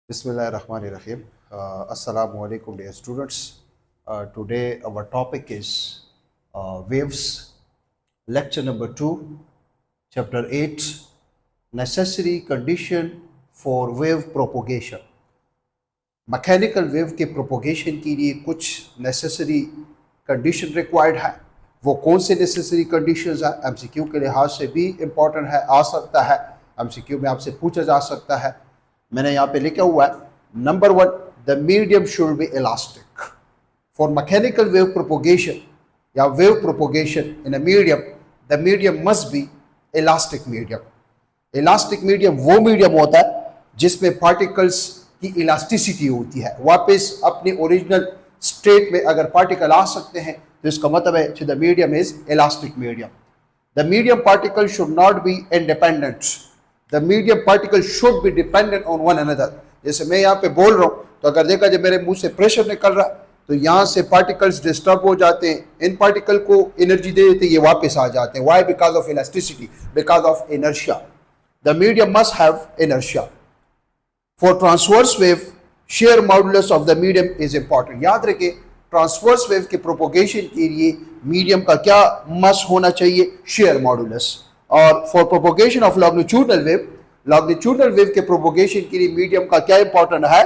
Bismillahirrahmanirrahim. Assalamu alaikum, dear students. Today, our topic is waves, lecture number 2, chapter 8, necessary condition for wave propagation. Mechanical wave के propagation के लिए कुछ necessary condition required है। वो कौन से नेसेसरी कंडीशंस है, एमसीक्यू के लिहाज से भी इम्पॉर्टेंट है, आ सकता है, एमसीक्यू में आपसे पूछा जा सकता है। मैंने यहाँ पे लिखा हुआ है, number 1, the medium should be elastic. For mechanical wave propagation या wave propagation in a medium, the medium must be elastic medium. Elastic medium वो मीडियम होता है जिसमें पार्टिकल्स की इलास्टिसिटी होती है, वापस अपनी ओरिजिनल स्टेट में अगर पार्टिकल आ सकते हैं तो इसका मतलब है the medium is elastic medium. The medium particle should not be independent, the medium particle should be dependent on one another. जैसे मैं यहाँ पे बोल रहा हूँ तो अगर देखा जाए मेरे मुंह से प्रेशर निकल रहा है तो यहाँ से पार्टिकल्स डिस्टर्ब हो जाते हैं, इन पार्टिकल को एनर्जी दे देते हैं, ये वापस आ जाते हैं। Why? Because of elasticity, because of inertia. The medium must have inertia. For transverse wave, shear modulus of the medium is important. याद रखें, ट्रांसवर्स वेव के प्रोपोगेशन के लिए मीडियम का क्या मस्ट होना चाहिए? Shear modulus. और for propagation of longitudinal wave के प्रोपोगेशन के लिए मीडियम का क्या इंपॉर्टेंट है?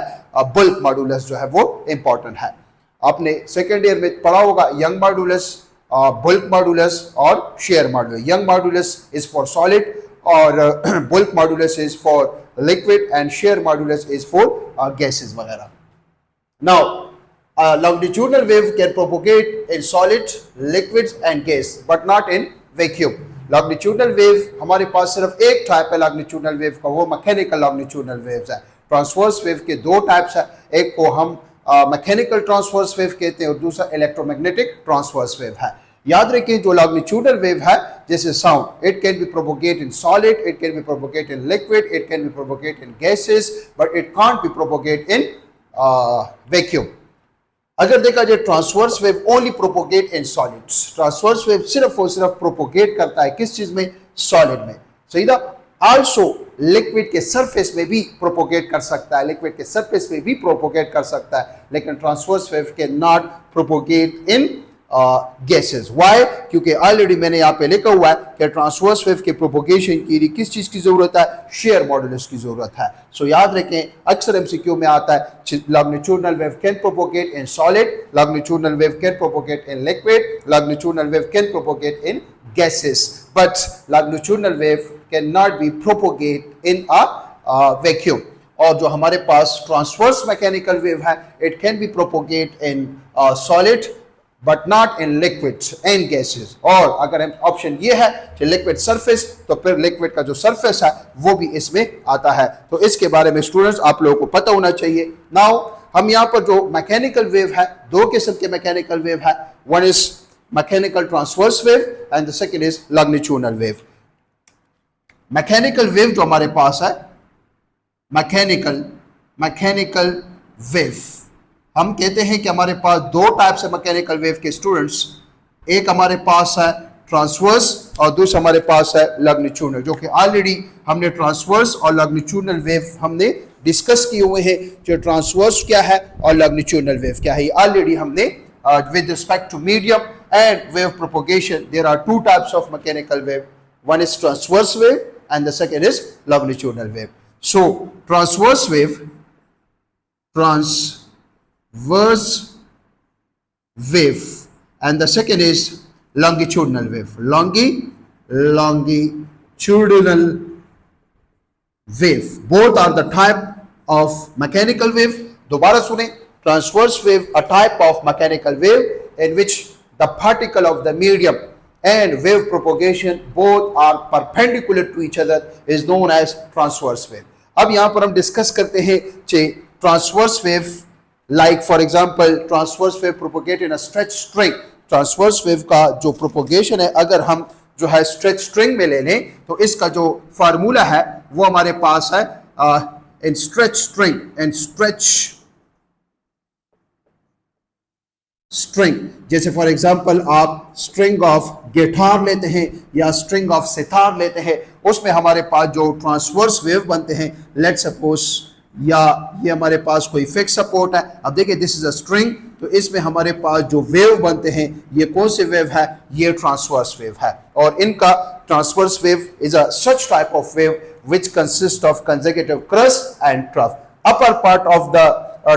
बल्क मॉडुलस जो है वो इंपॉर्टेंट है। आपने सेकेंड ईयर में पढ़ा होगा यंग मॉडुलस, बल्क मॉडुलस और shear modulus. Young modulus is for solid और bulk modulus is for liquid and shear modulus is for gases वगैरह। Now, longitudinal wave can propagate in solid, liquids and gas, but not in vacuum. Longitudinal wave हमारे पास सिर्फ एक type है longitudinal wave का, वो mechanical longitudinal waves है। Transverse wave के दो टाइप्स है, एक को हम मैकेनिकल ट्रांसवर्स वेव कहते हैं और दूसरा इलेक्ट्रोमैग्नेटिक ट्रांसवर्स वेव है। याद रखें, जो लॉन्गिट्यूडनल वेव है जैसे sound, it can be propagate in solid, it can be propagate in liquid, it can be propagate in gases, but it can't be propagate in vacuum. अगर देखा जाए transverse wave only propagate in solids. Transverse wave सिर्फ और सिर्फ propagate करता है किस चीज में? सॉलिड में। सही था। आल्सो लिक्विड के सरफेस में भी प्रोपोगेट कर सकता है, लिक्विड के सरफेस में भी प्रोपोगेट कर सकता है, लेकिन transverse wave cannot propagate in gases. Why? क्योंकि ऑलरेडी मैंने यहाँ पे लिखा हुआ है कि ट्रांसवर्स वेव के प्रोपोगेशन के लिए किस चीज की जरूरत है? शेयर मॉडुलस की जरूरत है। सो याद रखें, अक्सर एमसीक्यू में आता है longitudinal wave can propagate in solid, longitudinal wave can propagate in liquid, longitudinal wave can propagate in gases, but longitudinal wave can not be propagate in a vacuum. और जो हमारे पास ट्रांसवर्स मैकेनिकल वेव है, it can be propagate in solid but not in liquids and gases. और अगर option ये है कि liquid surface, तो फिर लिक्विड का जो सरफेस है वो भी इसमें आता है। तो इसके बारे में स्टूडेंट्स आप लोगों को पता होना चाहिए। नाउ हम यहाँ पर जो मैकेनिकल वेव है, दो किस्म के मैकेनिकल वेव है, one is mechanical transverse wave and the second is longitudinal wave. Mechanical wave जो हमारे पास है, मैकेनिकल वेव, हम कहते हैं कि हमारे पास दो टाइप्स है मैकेनिकल वेव के स्टूडेंट्स। एक हमारे पास है ट्रांसवर्स और दूसरा हमारे पास है लॉन्गिट्यूडनल, जो कि ऑलरेडी हमने ट्रांसवर्स और लॉन्गिट्यूडनल वेव हमने डिस्कस किए हुए हैं। जो ट्रांसवर्स क्या है और लॉन्गिट्यूडनल वेव क्या है, ऑलरेडी हमने with respect to medium and wave propagation there are two types of mechanical wave, one is transverse wave and the second is longitudinal wave. So transverse wave, transverse wave, and the second is longitudinal wave. Longitudinal wave, both are the type of mechanical wave. दोबारा सुने, transverse wave a type of mechanical wave in which the particle of the medium and wave propagation both are perpendicular to each other is known as transverse wave. अब यहाँ पर हम discuss करते हैं कि transverse wave, like for example transverse wave propagate in a stretch string. Transverse wave का जो propagation है, अगर हम जो है स्ट्रेच स्ट्रिंग में ले लें तो इसका जो फार्मूला है वो हमारे पास है इन स्ट्रेच स्ट्रिंग, एंड स्ट्रिंग जैसे फॉर एग्जांपल आप स्ट्रिंग ऑफ गिटार लेते हैं या स्ट्रिंग ऑफ सितार लेते हैं, उसमें हमारे पास जो ट्रांसवर्स वेव बनते हैं, लेट्स सपोज या ये हमारे पास कोई फिक्स सपोर्ट है। अब देखिए दिस इज अ स्ट्रिंग, तो इसमें हमारे पास जो वेव बनते हैं ये कौन से वेव है, ये ट्रांसवर्स वेव है। और इनका transverse wave is a such type of wave which consists of consecutive crust and trough. Upper part of the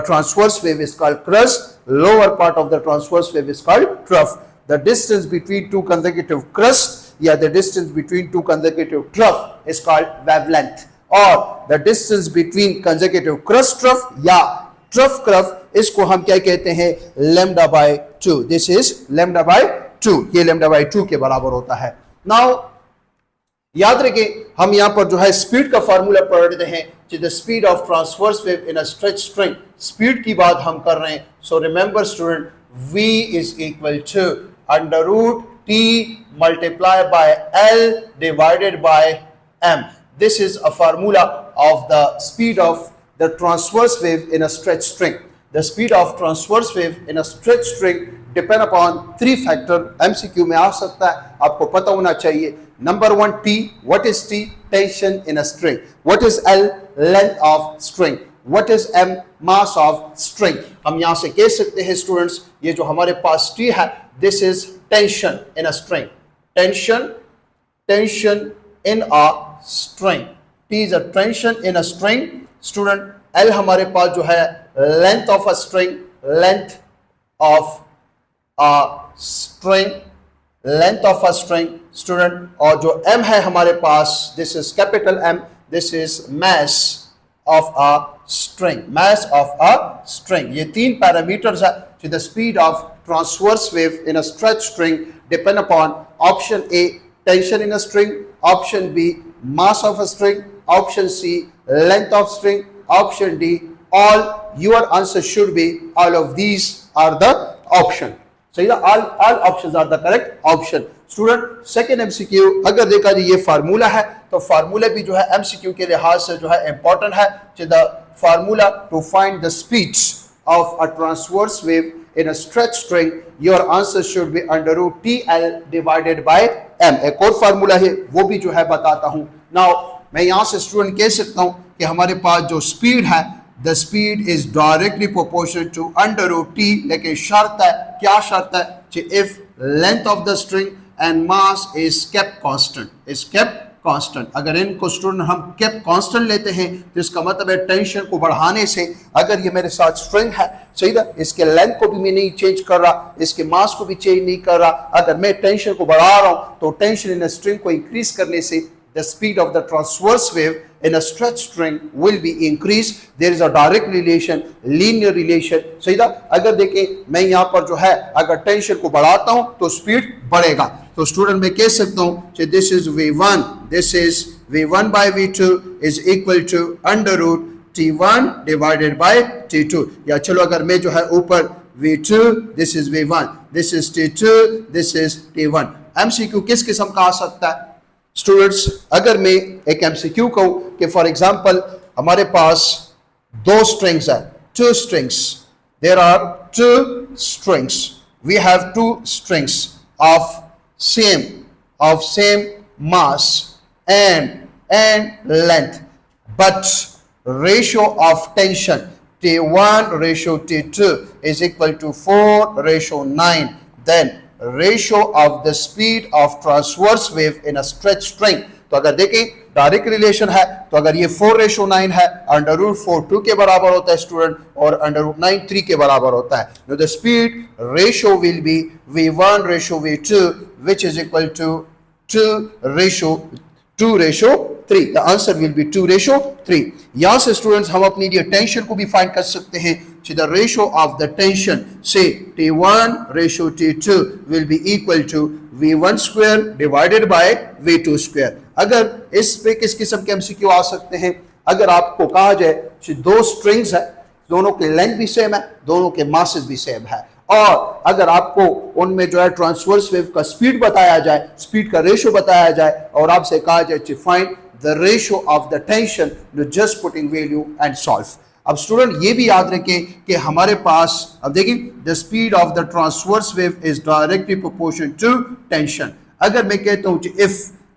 transverse wave is called crust, lower part of the transverse wave is called trough. The distance between two consecutive crusts, the distance between two consecutive trough is called wavelength, or the distance between consecutive crust trough या trough trough, इसको हम क्या कहते हैं, lambda by 2. This is lambda by 2, ये lambda by 2 के बराबर होता है। Now याद रखें हम यहां पर जो है स्पीड का फार्मूला पढ़ रहे हैं, the speed of transverse wave in a stretch string, speed की बात हम कर रहे हैं। So remember student, v is equal to under root t multiply by l divided by m। This is a formula of the speed of the transverse wave in a stretch string. The speed of transverse wave in a stretch string depend upon 3 factor. MCQ में आ सकता है, आपको पता होना चाहिए। Number 1, T. What is T? Tension in a string. What is L? Length of string. What is M? Mass of string. हम यहां से कह सकते हैं स्टूडेंट्स, ये जो हमारे पास T है, this is tension in a string. Tension in a string. T is a tension in a string. Student, L हमारे पास जो है length of a string. Length of a string. Length of a string student, और जो m है हमारे पास, this is capital M, this is mass of a string, mass of a string. ये 3 parameters है। So the speed of transverse wave in a stretch string depend upon option A, tension in a string, option B, mass of a string, option C, length of string, option D, all. Your answer should be all of these are the option. So all options are the correct option. Student, second MCQ अगर देखा जाए ये formula है, तो formula भी जो है MCQ के लिहाज से जो है इंपॉर्टेंट है। The formula to find the speeds of a transverse wave in a stretch string, your answer should be under root TL divided by M। एक और फार्मूला है, वो भी जो है बताता हूं। नाउ मैं यहां से स्टूडेंट कह सकता हूं कि हमारे पास जो स्पीड है, the speed is directly proportional to under root T, लेकिन शर्त है, क्या शर्त है, if length of the string and mass is kept constant। अगर इनको स्टूडेंट हम kept constant लेते हैं तो इसका मतलब है टेंशन को बढ़ाने से, अगर ये मेरे साथ स्ट्रिंग है, सही ना, इसके लेंथ को भी मैं नहीं चेंज कर रहा, इसके मास को भी चेंज नहीं कर रहा, अगर मैं टेंशन को बढ़ा रहा हूं तो टेंशन इन स्ट्रिंग को इंक्रीज करने से the speed of the transverse wave in a stretch string will be increased. There is a direct relation, linear relation. सही था। अगर देखें मैं यहाँ पर जो है अगर टेंशन को बढ़ाता हूँ तो स्पीड बढ़ेगा। तो स्टूडेंट मैं कह सकता हूँ कि this is V1, this is V1 by V2 is equal to under root T1 divided by T2। या चलो अगर मैं जो है ऊपर V2, this is V1, this is T2, this is T1। MCQ किस किस्म का आ सकता है स्टूडेंट्स? अगर मैं एक MCQ कहूं कि फॉर एग्जांपल हमारे पास 2 स्ट्रिंग्स है, 2 strings, there are 2 strings, we have 2 strings of same mass and length, but ratio of tension T1 ratio T2 is equal to 4 ratio 9, then ratio of the speed of transverse wave in a stretch string। तो अगर देखें direct relation है, तो अगर ये 4 ratio 9 है, under root 4 2 के बराबर होता है स्टूडेंट, और अंडर रूट 9 3 के बराबर होता है। No the speed ratio will be V1 ratio V2 which is equal to 2 ratio 3। The answer will be 2 ratio 3। यहां से स्टूडेंट्स हम अपनी लिए टेंशन को भी फाइंड कर सकते हैं। The ratio of the tension से T1 ratio T2 will be equal to V1 square divided by V2 square. अगर इस पे किस किस्म के MCQ आ सकते हैं, अगर आपको कहा जाए कि 2 स्ट्रिंग्स है, दोनों के लेंथ भी सेम है, दोनों के मासेस भी सेम है, और अगर आपको उनमें जो है ट्रांसवर्स वेव का स्पीड बताया जाए, स्पीड का रेशो बताया जाए, और आपसे कहा जाए to find the ratio of the tension, just putting value and solve. अब स्टूडेंट ये भी याद रखें कि हमारे पास, अब देखिए, the speed of the transverse wave is directly proportional to tension. अगर मैं कहता हूं कि if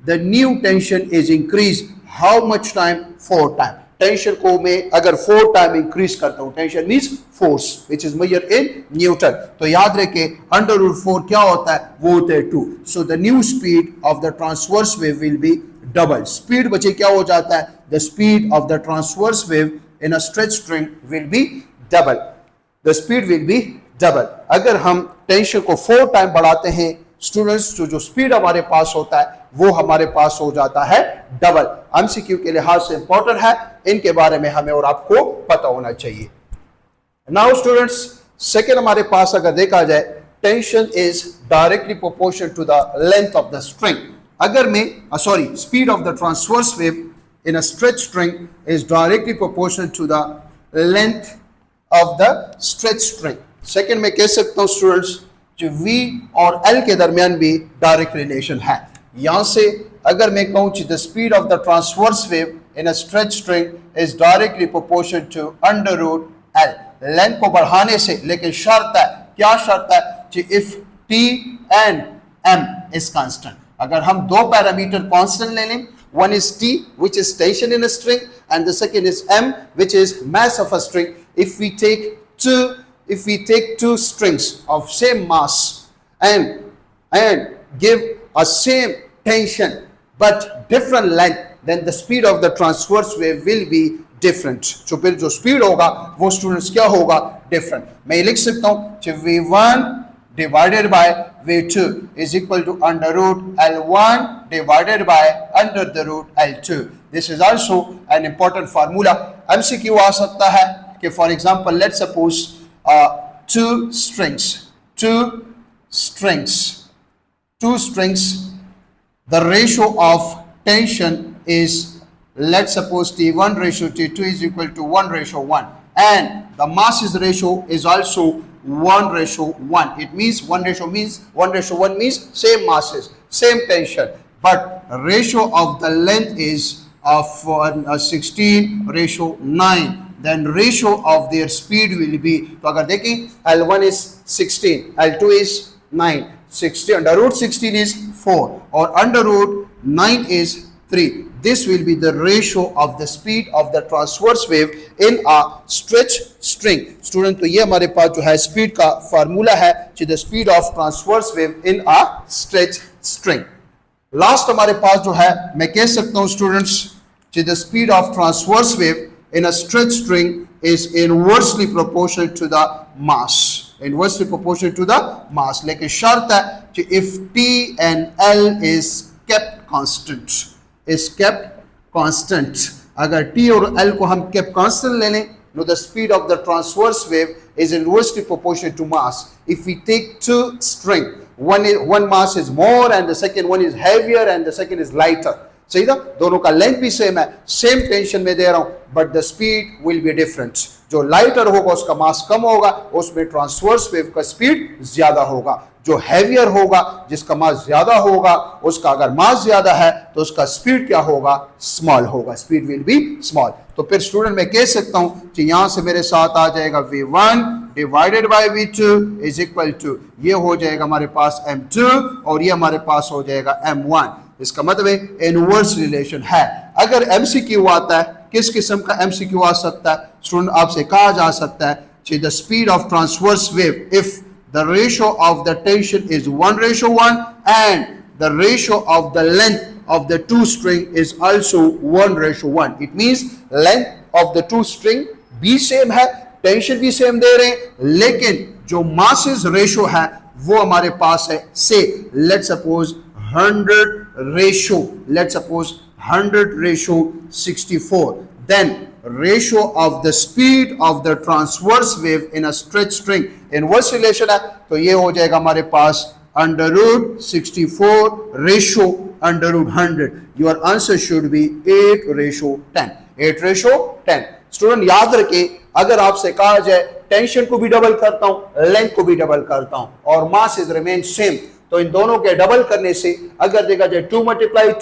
the new tension is increase, how much time? 4 time. Tension को मैं अगर 4 टाइम इंक्रीज करता हूं, tension means force which is measure in newton, तो याद रखे √4 क्या होता है, वो होता है 2. सो the new speed of the transverse wave will be double. Speed बचे क्या हो जाता है, the speed of the transverse wave in a stretch string will be double. The speed will be double. अगर हम टेंशन को 4 टाइम बढ़ाते हैं स्टूडेंट्स, जो स्पीड हमारे पास होता है वो हमारे पास हो जाता है डबल. एमसीक्यू के लिहाज से इंपॉर्टेंट है, इनके बारे में हमें और आपको पता होना चाहिए. नाउ स्टूडेंट्स, सेकेंड हमारे पास अगर देखा जाए, tension is directly proportional to the length of the string. अगर मैं speed of the transverse wave in a stretch string is directly proportional to the length of the stretch string. Second में कह सकता हूं स्टूडेंट्स, जो V और L के दरमियान भी डायरेक्ट रिलेशन है. यहां से अगर मैं कहूं the speed of the transverse wave in a stretch string is directly proportional to √L. Length को बढ़ाने से, लेकिन शर्त है, क्या शर्त है, कि if T and M is constant. अगर हम दो पैरामीटर कांस्टेंट ले लें, one is T which is tension in a string and the second is M which is mass of a string. If we take two strings of same mass and give a same tension but different length, then the speed of the transverse wave will be different. तो फिर जो speed होगा वो students क्या होगा, different. मैं लिख सकता हूं V1 divided by V2 is equal to √L1 divided by √L2. This is also an important formula. MCQ आ सकता है कि for example let's suppose two strings, the ratio of tension is, let's suppose T1 ratio T2 is equal to 1:1, and the masses ratio is also 1:1. It means 1:1 means same masses, same tension, but ratio of the length is of 16:9. Then ratio of their speed will be, तो अगर देखें L1 is 16, L2 is 9, 16 √16 is 4 और √9 is 3. This will be the ratio of the speed of the transverse wave in a stretch string. Student, तो ये हमारे पास जो है speed का फार्मूला है, जो the speed of transverse wave in a stretch string. Last हमारे पास जो है, मैं कह सकता हूँ स्टूडेंट्स, जो the speed of transverse wave in a stretch string is inversely proportional to the mass. Inversely proportional to the mass. लेकिन शर्त है कि if T and L is kept constant, अगर T और L को हम kept constant ले लें, no, the speed of the transverse wave is inversely proportional to mass. If we take two string, one mass is more and the second one is heavier and the second is lighter. सही था, दोनों का length भी same है, same tension में दे रहा हूं, but the speed will be different. जो लाइटर होगा उसका मास कम होगा, उसमें ट्रांसवर्स वेव का स्पीड ज्यादा होगा. जो हैवियर होगा, जिसका मास ज्यादा होगा, उसका अगर मास ज्यादा है तो उसका स्पीड क्या होगा, स्मॉल होगा. Speed will be small. तो फिर स्टूडेंट मैं कह सकता हूं कि यहां से मेरे साथ आ जाएगा V1 divided by V2 is equal to, ये हो जाएगा हमारे पास M2 और ये हमारे पास हो जाएगा M1. इसका मतलब इनवर्स रिलेशन है. अगर MCQ आता है, किस किस्म का MCQ आ सकता है स्टूडेंट, आपसे कहा जा सकता है कि the speed of transverse wave if the ratio of the tension is 1:1 and the ratio of the length of the two string is also 1:1. It means length of the two string भी same है, tension भी same दे रहे हैं, लेकिन जो masses ratio है वो हमारे पास है, say let's suppose 100 ratio 64. Then ratio of the speed of the transverse wave in a stretch string inverse relation है, तो ये हो जाएगा हमारे पास √64 ratio √100. Your answer should be 8:10. 8:10. Student याद रखें, अगर आपसे कहा जाए टेंशन को भी डबल करता हूं, लेंथ को भी डबल करता हूं और मास इज रिमेन सेम, तो इन दोनों के डबल करने से अगर देखा जाए 2 ×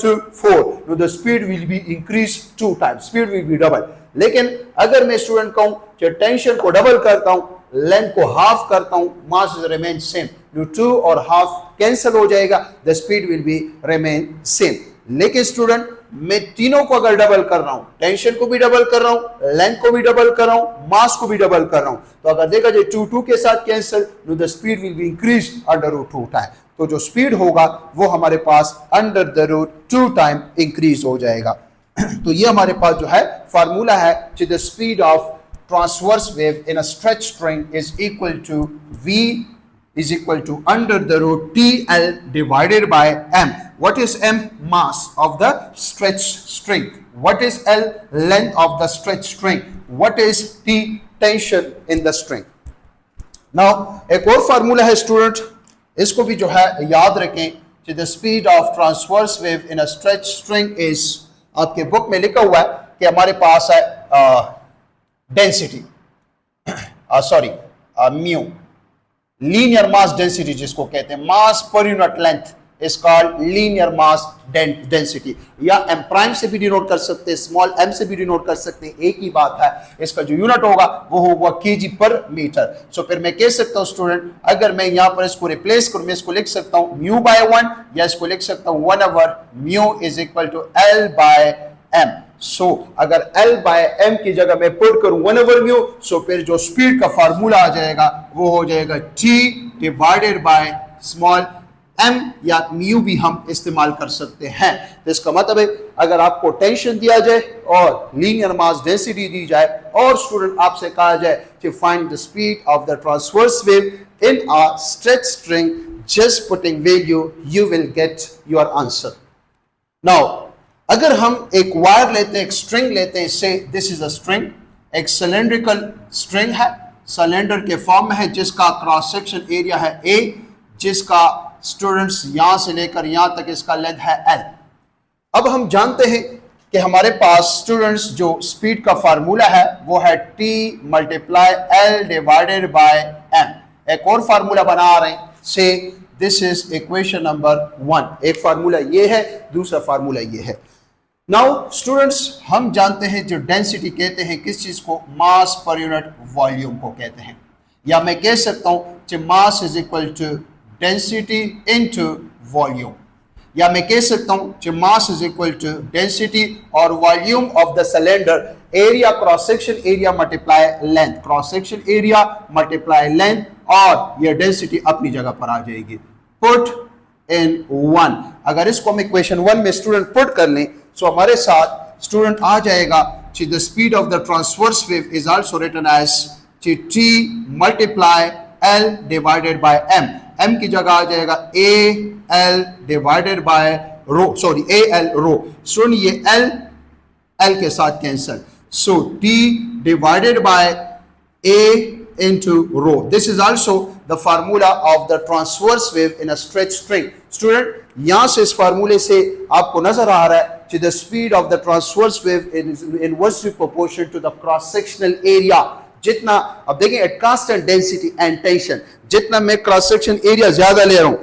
2 4, तो the speed will be increase 2 times, speed will be double. लेकिन अगर मैं स्टूडेंट कहूं कि टेंशन को डबल करता हूं, लेंथ को हाफ करता हूं, मास इज रिमेन सेम, 2 और हाफ कैंसिल हो जाएगा, the speed will be remain same. लेकिन स्टूडेंट मैं तीनों को अगर डबल कर रहा हूं, टेंशन को भी डबल कर रहा हूं, लेंथ को भी डबल कर रहा हूं, मास को भी डबल कर रहा हूं, तो अगर देखा जाए 2 2 के साथ cancel, no the speed will be increase under root 2 time. तो जो स्पीड होगा वो हमारे पास under the root 2 time increase हो जाएगा। तो ये हमारे पास जो है फार्मूला है, the speed of transverse wave in a stretch string is equal to v is equal to under the root TL divided by M. What is M? Mass of the stretch string. What is L? Length of the stretch string. What is T? Tension in the string. Now एक और formula है student, इसको भी जो है याद रखें कि the speed of transverse wave in a stretch string is, आपके बुक में लिखा हुआ है कि हमारे पास है density, sorry mu, linear mass density जिसको कहते हैं, मास पर unit length is called linear mass density, या एम प्राइम से भी डिनोट कर सकते हैं, स्मॉल एम से भी डिनोट कर सकते हैं, एक ही बात है। इसका जो यूनिट होगा वो होगा केजी पर मीटर। सो फिर मैं कह सकता हूं स्टूडेंट, अगर मैं यहां पर इसको रिप्लेस करूं, मैं इसको लिख सकता हूं म्यू बाय 1, या इसको लिख सकता हूं 1/, mu is equal to L by M. So अगर L बाय M की जगह मैं पुट करूं 1/μ, सो फिर जो स्पीड का फार्मूला आ जाएगा वो हो जाएगा T divided by small m, या म्यू भी हम इस्तेमाल कर सकते हैं। तो इसका मतलब है अगर आपको टेंशन दिया जाए और लीनियर मास डेंसिटी दी जाए और स्टूडेंट आपसे कहा जाए कि find the speed of the transverse wave in a stretch string, just putting value, you will get your answer. Now अगर हम एक वायर लेते हैं, एक स्ट्रिंग लेते हैं, से दिस इज अ स्ट्रिंग, एक सिलेंड्रिकल स्ट्रिंग है, सिलेंडर के फॉर्म में है, जिसका क्रॉस सेक्शन एरिया है A, जिसका स्टूडेंट्स यहां से लेकर यहां तक इसका लेंथ है L। अब हम जानते हैं कि हमारे पास स्टूडेंट्स जो स्पीड का फार्मूला है वो है T multiply L divided by M। एक और फार्मूला बना रहे हैं, से दिस इज इक्वेशन नंबर 1। एक फार्मूला ये है, दूसरा फार्मूला ये है। नाउ स्टूडेंट्स हम जानते हैं जो डेंसिटी कहते हैं किस चीज को, मास पर यूनिट वॉल्यूम को कहते हैं, या मैं कह सकता हूं कि mass is equal to density into volume, या मैं कह सकता हूं कि mass is equal to density और volume of the cylinder, area cross section area multiply length, cross section area multiply length, और ये डेंसिटी अपनी जगह पर आ जाएगी। पुट इन 1, अगर इसको हम इक्वेशन 1 में स्टूडेंट पुट कर लें, सो हमारे साथ स्टूडेंट आ जाएगा कि the speed of the transverse wave is also written as T multiply L divided by M। M की जगह आ जाएगा AL divided by rho, sorry AL rho. Student ये L के साथ cancel, so T divided by A into rho. This is also the formula of the transverse wave in a stretch string. Student, यहां से इस फार्मूले से आपको नजर आ रहा है कि the speed of the transverse wave is inversely proportional to the cross sectional area. जितना, अब देखिए, at constant density and tension, जितना मैं क्रॉस सेक्शन एरिया ज्यादा ले रहा हूं,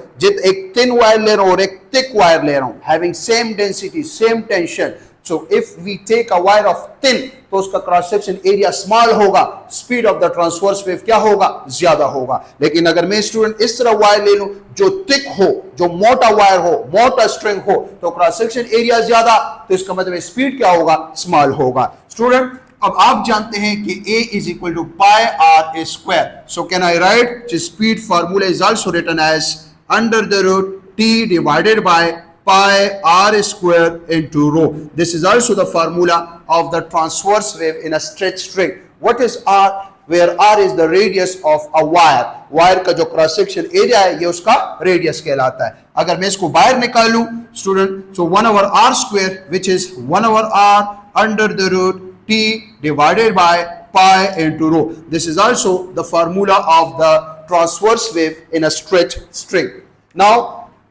एक थिन वायर ले रहा हूं और एक थिक वायर ले रहा हूं, having same density, same tension. So if we take a wire of thin, तो उसका क्रॉस सेक्शन एरिया स्मॉल होगा, speed of the transverse wave क्या होगा, ज्यादा होगा। लेकिन अगर मैं स्टूडेंट इस तरह वायर ले लूं जो थिक हो, जो मोटा वायर हो, मोटा स्ट्रिंग हो, तो क्रॉस सेक्शन एरिया ज्यादा, तो इसका मतलब स्पीड क्या होगा, स्मॉल होगा। स्टूडेंट अब आप जानते हैं कि A is equal to pi r a square, so can I write speed formula is also written as under the root T divided by pi r square into rho. This is also the formula of the transverse wave in a stretch string. What is r? Where r is the radius of a wire. Wire का जो cross section area है ये उसका radius कहलाता है। अगर मैं इसको बाहर निकालूं student, so 1/r square which is 1/r under the root T divided by pi into rho. This is also the formula of the transverse wave in a stretch string. Now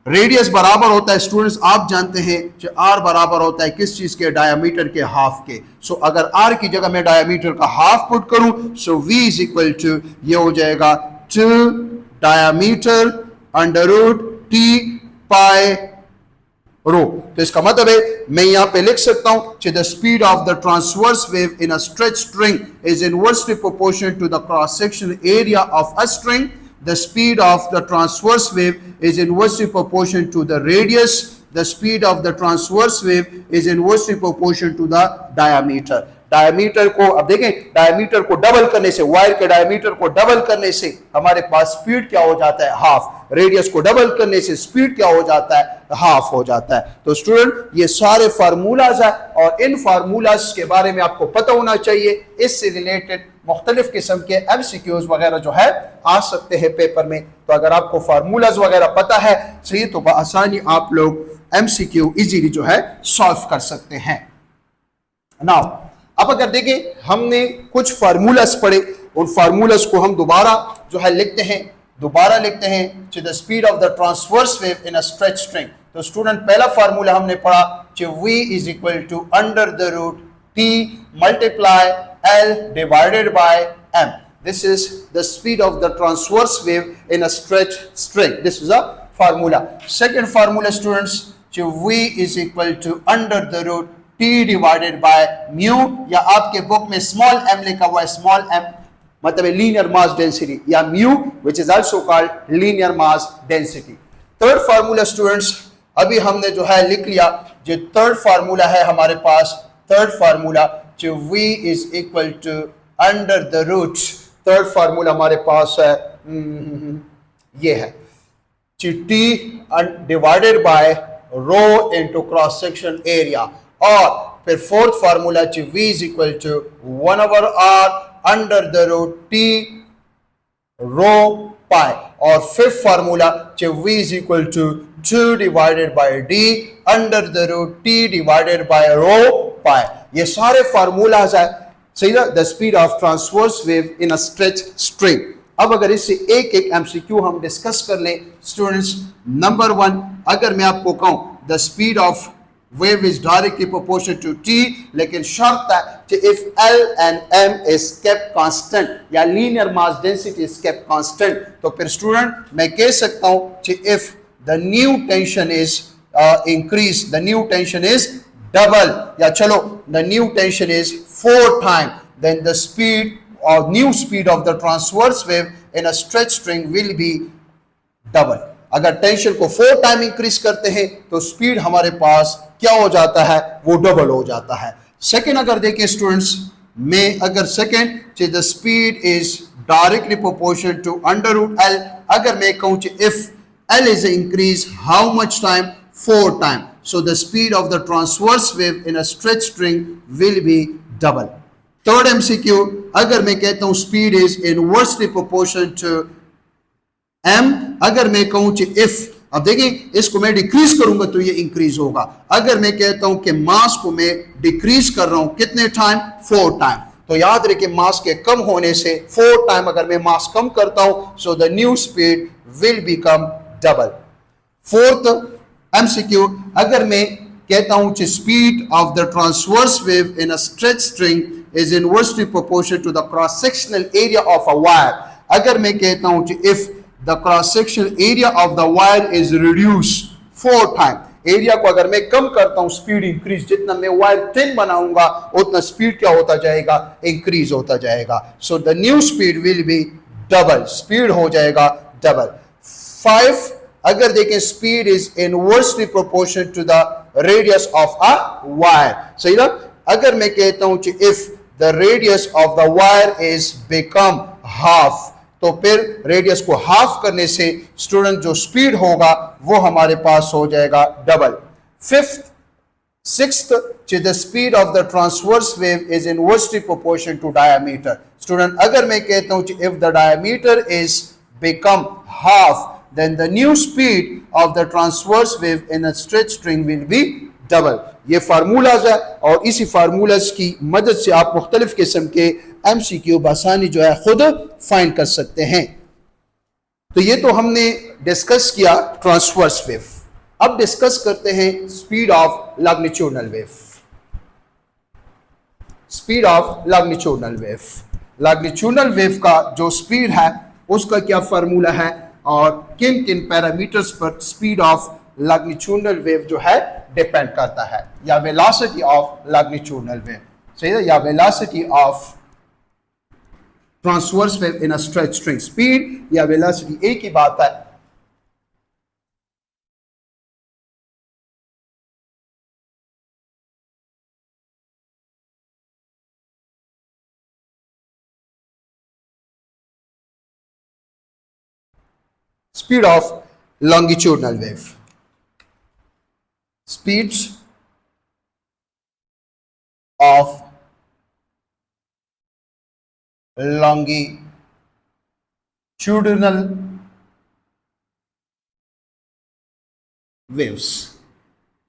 radius बराबर होता है students, आप जानते हैं कि r बराबर होता है किस चीज के, डायमीटर के हाफ के। सो अगर r की जगह मैं डायमीटर का हाफ पुट करूं, सो v इज इक्वल टू, ये हो जाएगा 2 डायमीटर अंडर रूट T पाई रो। तो इसका मतलब है मैं यहां पे लिख सकता हूं कि the speed of the transverse wave in a stretch string is inversely proportional to the cross section area of a string. The speed of the transverse wave is inversely proportional to the radius, the speed of the transverse wave is inversely proportional to the diameter. Diameter को अब देखें, diameter को double करने से, wire के diameter को double करने से हमारे पास स्पीड क्या हो जाता है, हाफ. रेडियस को डबल करने से स्पीड क्या हो जाता है, हाफ हो जाता है. तो स्टूडेंट ये सारे फार्मूलाज है और इन फार्मूलाज के बारे में आपको पता होना चाहिए. इससे रिलेटेड मुख्तलिफ किस्म के एमसीक्यूज वगैरह जो है आ सकते हैं पेपर में. तो अगर आपको फार्मूलाज वगैरह पता है सही तो आसानी आप लोग एमसीक्यू इजीली जो है सॉल्व कर सकते हैं. नाउ अब अगर देखें हमने कुछ फार्मूलास पढ़े, उन फार्मूलास को हम दोबारा जो है लिखते हैं. To the speed of the transverse wave in a stretch string. तो स्टूडेंट पहला फार्मूला हमने पढ़ा कि v is equal to under the root t multiply l divided by m. This is the speed of the transverse wave in a stretch string. This is a formula. Second formula students कि v is equal to under the root t divided by mu, या आपके book में small m लिखा हुआ है, small m मतलब linear mass density, या mu which is also called linear mass density. Third formula students अभी हमने जो है लिख लिया. जो थर्ड फार्मूला है हमारे पास, थर्ड फार्मूला जो v is equal to under the root, third formula हमारे पास है ये है t divided by rho into cross section area. और फिर fourth formula v is equal to 1/r under the root t rho pi. और fifth formula v is equal to 2 divided by d under the root t divided by rho pi. ये सारे formulas है सही ना, the speed of transverse wave in a stretch string. अब अगर इससे एक एक एमसीक्यू हम डिस्कस कर लें स्टूडेंट्स. नंबर 1, अगर मैं आपको कहूं the speed of wave is directly proportional to t, लेकिन शर्त है कि if L and M is kept constant या linear mass density is kept constant, तो फिर स्टूडेंट मैं कह सकता हूं कि if the new tension is increased, the new tension is double, या चलो the new tension is 4 times, then the speed or new speed of the transverse wave in a stretch string will be double. अगर tension को 4 time increase करते हैं तो speed हमारे पास क्या हो जाता है, वो डबल हो जाता है. सेकंड अगर देखें स्टूडेंट्स में, अगर second the speed is directly proportional to under root l, अगर मैं कहूं if l is increase how much time, 4 time, so the speed of the transverse wave in a stretch string will be double. Third MCQ, अगर मैं कहता हूं speed is inversely proportional to m, अगर मैं कहूं कि इफ, अब देखें इसको मैं डिक्रीज करूंगा तो ये इंक्रीज होगा. अगर मैं कहता हूं कि मास को मैं डिक्रीज कर रहा हूं कितने टाइम, 4 टाइम, तो याद रखिए मास के कम होने से 4 टाइम अगर मैं मास कम करता हूं so the new speed will become double. Fourth MCQ, अगर मैं कहता हूं कि speed of the transverse wave in a stretch string is inversely proportional to the cross sectional area of a wire. अगर मैं कहता हूं कि if the cross sectional area of the wire is reduced 4 times, area को अगर मैं कम करता हूं स्पीड इंक्रीज, जितना मैं वायर थिन बनाऊंगा उतना स्पीड क्या होता जाएगा, इंक्रीज होता जाएगा. So the new speed will be double, speed हो जाएगा डबल. 5, अगर देखें speed is inversely proportional to the radius of a wire. सही ना, अगर मैं कहता हूं कि if the radius of the wire is become half, तो फिर रेडियस को हाफ करने से स्टूडेंट जो स्पीड होगा वो हमारे पास हो जाएगा double. Sixth, the speed of the transverse wave is inversely proportional to diameter. Student अगर मैं कहता हूं कि if the diameter is become half then the new speed of the transverse wave in a stretch string will be double. ये formulas है और इसी formulas की मदद से आप मुख्तलिफ किस्म के एमसीक्यू बआसानी जो है खुद फाइंड कर सकते हैं. तो ये तो हमने डिस्कस किया ट्रांसवर्स वेव. अब डिस्कस करते हैं speed of longitudinal wave. Speed of longitudinal wave, longitudinal wave का जो स्पीड है उसका क्या फार्मूला है और किन किन पैरामीटर्स पर स्पीड ऑफ लॉन्गिट्यूडनल वेव जो है डिपेंड करता है, या वेलोसिटी ऑफ लॉन्गिट्यूडनल वेव. सही है, या velocity of transverse wave in a stretch string. Speed या वेलोसिटी एक ही बात है. speed of longitudinal wave. Speeds of longitudinal waves.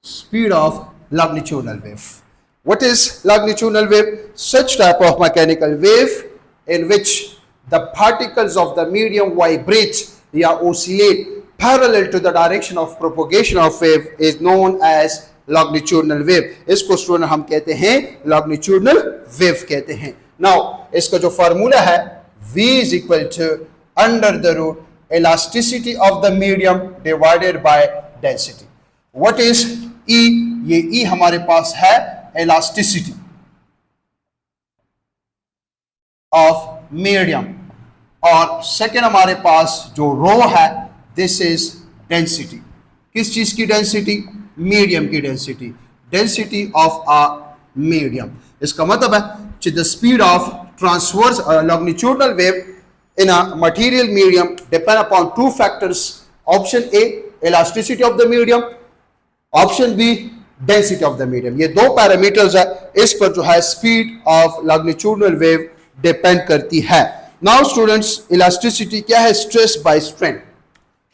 Speed of longitudinal wave. What is longitudinal wave? Such type of mechanical wave in which the particles of the medium vibrate or oscillate parallel to the direction of propagation of wave is known as longitudinal wave. इसको student हम कहते हैं longitudinal wave कहते हैं. Now इसका जो formula है V is equal to under the root elasticity of the medium divided by density. What is E? ये E हमारे पास है elasticity of medium और सेकेंड हमारे पास जो रो है दिस इज डेंसिटी. किस चीज की डेंसिटी? मीडियम की density. Density of a medium. इसका मतलब है the speed of transverse longitudinal wave in a material medium depend upon two factors. Option A, elasticity of the medium. Option B, density of the medium. ये दो parameters है, इस पर जो है speed of longitudinal wave depend करती है. Now students, elasticity क्या है? Stress by strain.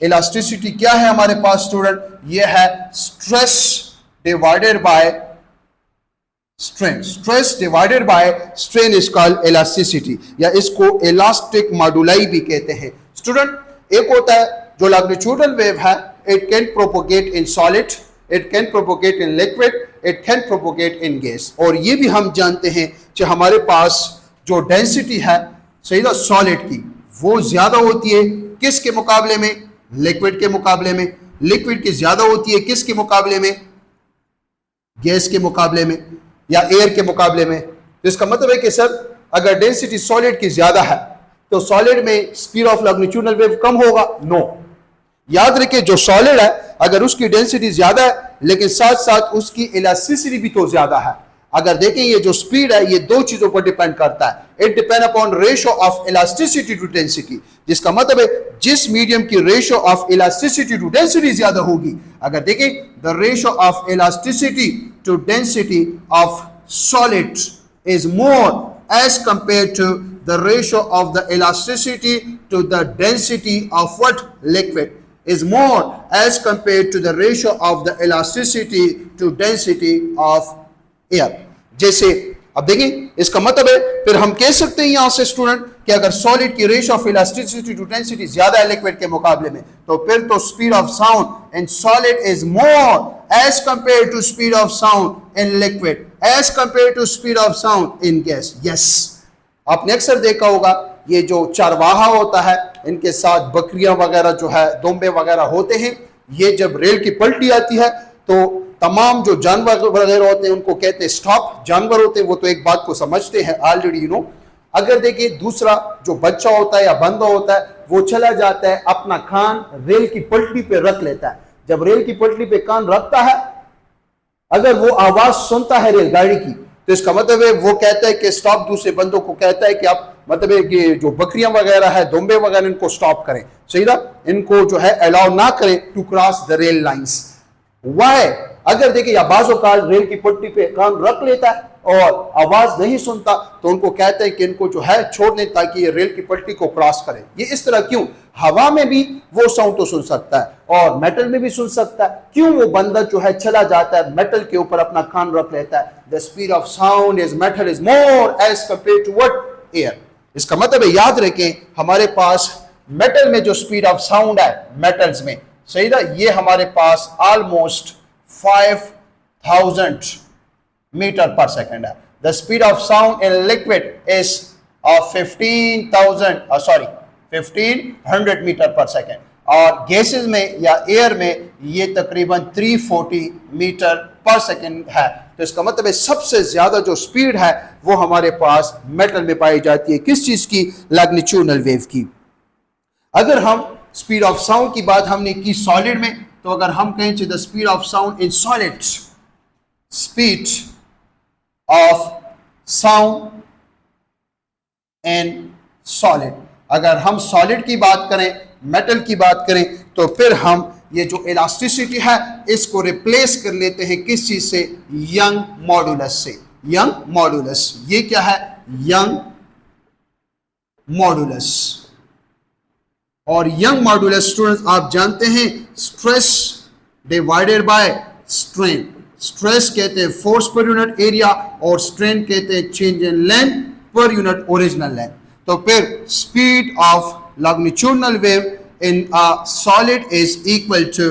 इलास्टिसिटी क्या है हमारे पास स्टूडेंट? ये है stress divided by strain. Stress divided by strain is called elasticity या इसको इलास्टिक मॉडुलाई भी कहते हैं. स्टूडेंट, एक होता है जो लॉन्गिट्यूडनल वेव है, it can propagate in solid, it can propagate in liquid, it can propagate in gas. और ये भी हम जानते हैं कि हमारे पास जो डेंसिटी है सही ना सॉलिड की वो ज्यादा होती है किसके मुकाबले में? लिक्विड के मुकाबले में. लिक्विड की ज्यादा होती है किसके मुकाबले में? गैस के मुकाबले में या एयर के मुकाबले में. तो इसका मतलब है कि सर अगर डेंसिटी सॉलिड की ज्यादा है तो सॉलिड में स्पीड ऑफ लॉन्गिट्यूडनल वेव कम होगा? नो. याद रखिए जो सॉलिड है अगर उसकी डेंसिटी ज्यादा है लेकिन साथ साथ उसकी इलास्टिसिटी भी तो ज्यादा है. अगर देखें ये जो स्पीड है ये दो चीजों पर डिपेंड करता है. It depend upon ratio of elasticity to density. जिसका मतलब है जिस मीडियम की ratio of elasticity to density ज्यादा होगी, अगर देखें the ratio of elasticity to density of solid is more as compare to the ratio of the elasticity to the density of what? Liquid is more as compared to the ratio of the elasticity to density of air. जैसे अब देखिए इसका मतलब है फिर हम कह सकते हैं यहां से स्टूडेंट कि अगर सॉलिड की ratio of elasticity to density ज्यादा है लिक्विड के मुकाबले में तो फिर तो speed of sound in solid is more as compare to speed of sound in liquid as compare to speed of sound in gas. Yes, आपने अक्सर देखा होगा ये जो चारवाहा होता है इनके साथ बकरियां वगैरह जो है दोंबे वगैरह होते हैं, ये जब रेल की पलटी आती है तो तमाम जो जानवर वगैरह होते हैं उनको कहते हैं स्टॉप. जानवर होते हैं वो तो एक बात को समझते हैं ऑलरेडी यू नो. अगर देखिए दूसरा जो बच्चा होता है या बंदा होता है वो चला जाता है अपना कान रेल की पलटी पे रख लेता है. जब रेल की पलटी पे कान रखता है अगर वो आवाज सुनता है रेलगाड़ी की तो इसका मतलब है वो कहता है कि स्टॉप. दूसरे बंदों को कहता है कि आप मतलब है कि जो बकरियां वगैरह है दोंबे वगैरह इनको स्टॉप करें. सही ना, इनको जो है अलाउ ना करें to cross the rail lines. Why? अगर देखिए या बाजो का रेल की पट्टी पे कान रख लेता है और आवाज नहीं सुनता तो उनको कहते हैं कि इनको जो है छोड़ दें ताकि ये रेल की पट्टी को क्रॉस करें. ये इस तरह क्यों? हवा में भी वो साउंड तो सुन सकता है और मेटल में भी सुन सकता है. क्यों वो बंदा जो है चला जाता है मेटल के ऊपर अपना कान रख लेता है? The speed of sound is metal is more as compare to what? Air. इसका मतलब है याद रखें हमारे पास मेटल में जो स्पीड ऑफ साउंड है मेटल्स में सही ना ये हमारे पास ऑलमोस्ट 5000 मीटर पर सेकेंड है. The speed of sound in liquid is 1500 metre per second और गैसेस में या एयर में ये तकरीबन 340 मीटर पर सेकेंड है. तो इसका मतलब है सबसे ज्यादा जो स्पीड है वो हमारे पास मेटल में पाई जाती है. किस चीज की? लॉन्गिट्यूडनल वेव की. अगर हम स्पीड ऑफ साउंड की बात हमने की सॉलिड में तो अगर हम कहें the speed of sound in solid, speed of sound in solid, अगर हम सॉलिड की बात करें, मेटल की बात करें, तो फिर हम ये जो इलास्टिसिटी है इसको रिप्लेस कर लेते हैं किस चीज से? यंग मॉडुलस से। यंग मॉडुलस, ये क्या है? Young modulus. और यंग मॉडुलस स्टूडेंट्स आप जानते हैं stress divided by strain. Stress कहते हैं फोर्स पर यूनिट एरिया और स्ट्रेन कहते हैं change in length per unit original length. तो फिर speed of longitudinal wave in a solid is equal to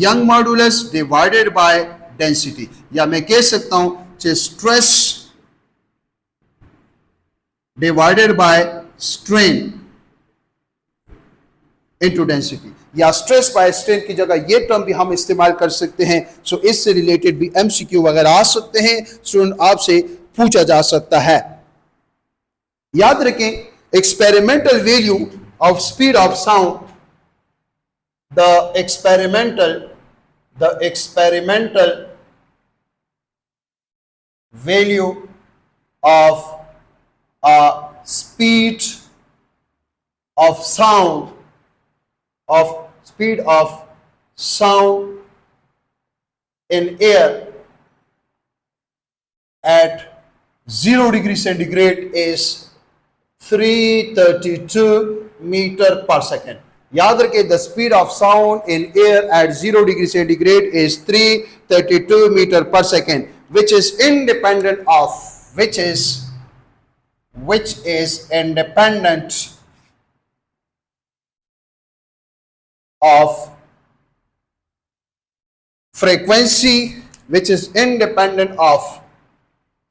young modulus divided by density, या मैं कह सकता हूं कि stress divided by strain into density, या stress by strain की जगह ये टर्म भी हम इस्तेमाल कर सकते हैं। सो इससे रिलेटेड भी MCQ वगैरह आ सकते हैं, स्टूडेंट आपसे पूछा जा सकता है। याद रखें experimental value of speed of sound, the experimental value of a speed of sound in air at 0 degree centigrade is 332 meter per second. याद रखिए the speed of sound in air at 0 degree centigrade is 332 metre per second, which is independent of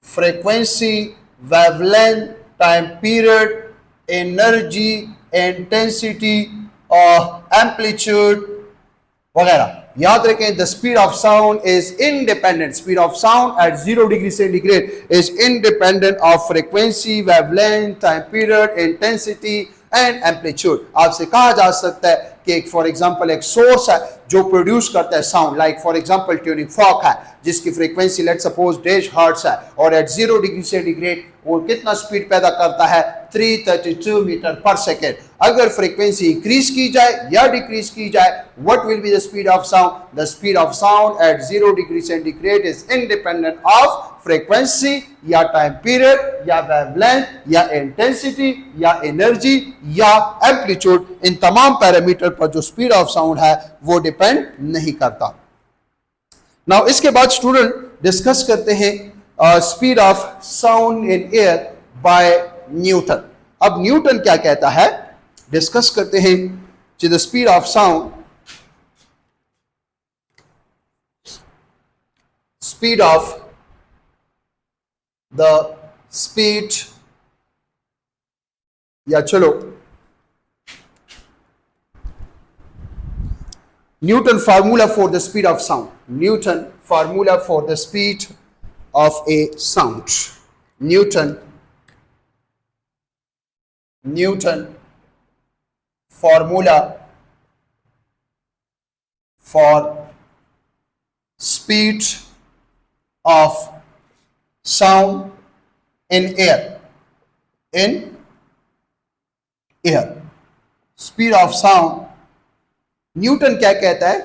frequency, wavelength, time period, energy, intensity और amplitude वगैरह। याद रखें the speed of sound is independent, speed of sound eight 0 degree centigrade is independent of frequency, wavelength, time period, intensity and amplitude. आपसे कहा जा सकता है कि एक फॉर एग्जांपल एक सोर्स है जो प्रोड्यूस करता है sound, like for example tuning fork है जिसकी frequency let suppose days hertz है और एट 0 डिग्री सेंटीग्रेड वो कितना स्पीड पैदा करता है? 332 मीटर पर सेकेंड। अगर फ्रीक्वेंसी इंक्रीज की जाए या डिक्रीज की जाए, what will be the speed of sound? The speed of sound eight 0 degree centigrade is independent of frequency या टाइम पीरियड या वेवलेंथ या इंटेंसिटी या एनर्जी या एम्पलीट्यूड। इन तमाम पैरामीटर पर जो स्पीड ऑफ साउंड है वो डिपेंड नहीं करता। नाउ इसके बाद स्टूडेंट डिस्कस करते हैं speed of sound in air by Newton. अब न्यूटन क्या कहता है डिस्कस करते हैं कि the speed of sound, speed of the speed, या चलो Newton formula for the speed of sound. Newton formula for the speed of a sound. Newton formula for speed of sound in air. In air, speed of sound. Newton क्या कहता है?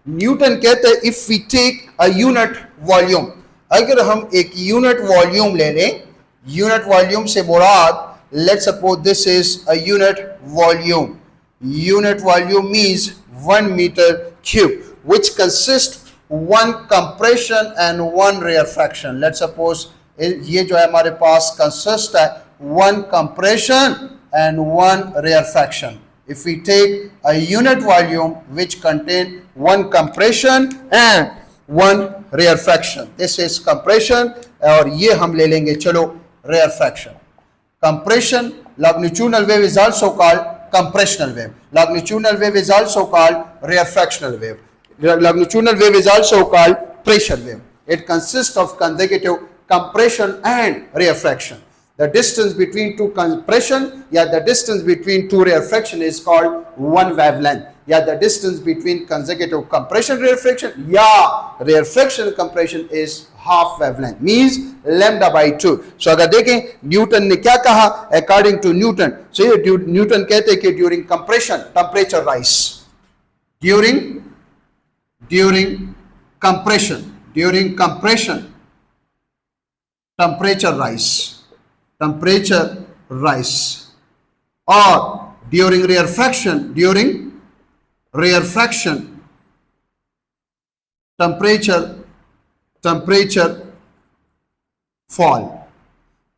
Newton कहता है if we take a unit volume, अगर हम एक unit volume ले लें, यूनिट वॉल्यूम से मुराद let's suppose this is a unit volume. Unit volume means 1 metre cube which consist 1 compression and 1 rarefaction. Let's suppose ये जो है हमारे पास कंसिस्ट है 1 compression and 1 rarefaction. If we take a unit volume which contain 1 compression and 1 rarefaction, this is compression और ये हम ले लेंगे चलो rarefaction. Compression, longitudinal wave is also called compressional wave. Longitudinal wave is also called rarefactional wave. Longitudinal wave is also called pressure wave. It consists of consecutive compression and rarefaction. The distance between two compression या the distance between two rarefaction is called 1 wavelength, या the distance between consecutive compression rarefaction या rarefaction compression is half wavelength means lambda by 2. So अगर देखें Newton ने क्या कहा according to Newton, सो ये Newton कहते हैं कि during compression temperature rise, during compression temperature rise or during rarefaction temperature fall.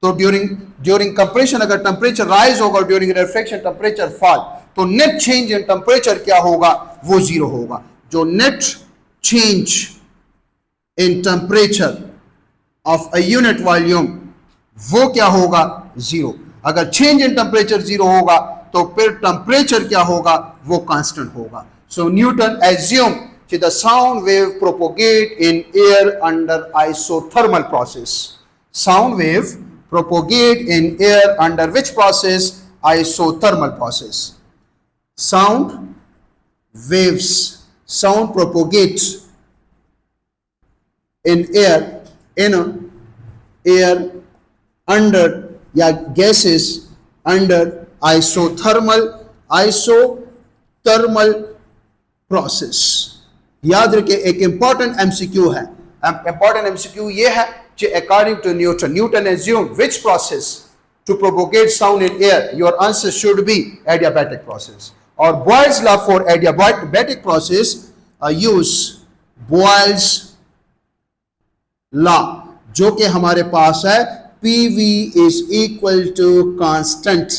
तो ड्यूरिंग कंप्रेशन अगर टेम्परेचर राइज होगा, ड्यूरिंग रेयरफैक्शन टेम्परेचर फॉल, तो नेट चेंज इन टेम्परेचर क्या होगा, वो जीरो होगा. जो net change in temperature of a unit volume वो क्या होगा, जीरो. अगर चेंज इन टेम्परेचर जीरो होगा तो फिर टेम्परेचर क्या होगा, वो कांस्टेंट होगा. So Newton assume the sound wave propagate in air under isothermal process. Sound wave propagate in air under which process? Isothermal process. Sound propagate in air under या gases under isothermal process. याद रखिए एक important MCQ है. Important MCQ ये है कि according to Newton assumed which process to propagate sound in air? Your answer should be adiabatic process. Or Boyle's law for adiabatic process use Boyle's law जो कि हमारे पास है PV is equal to constant.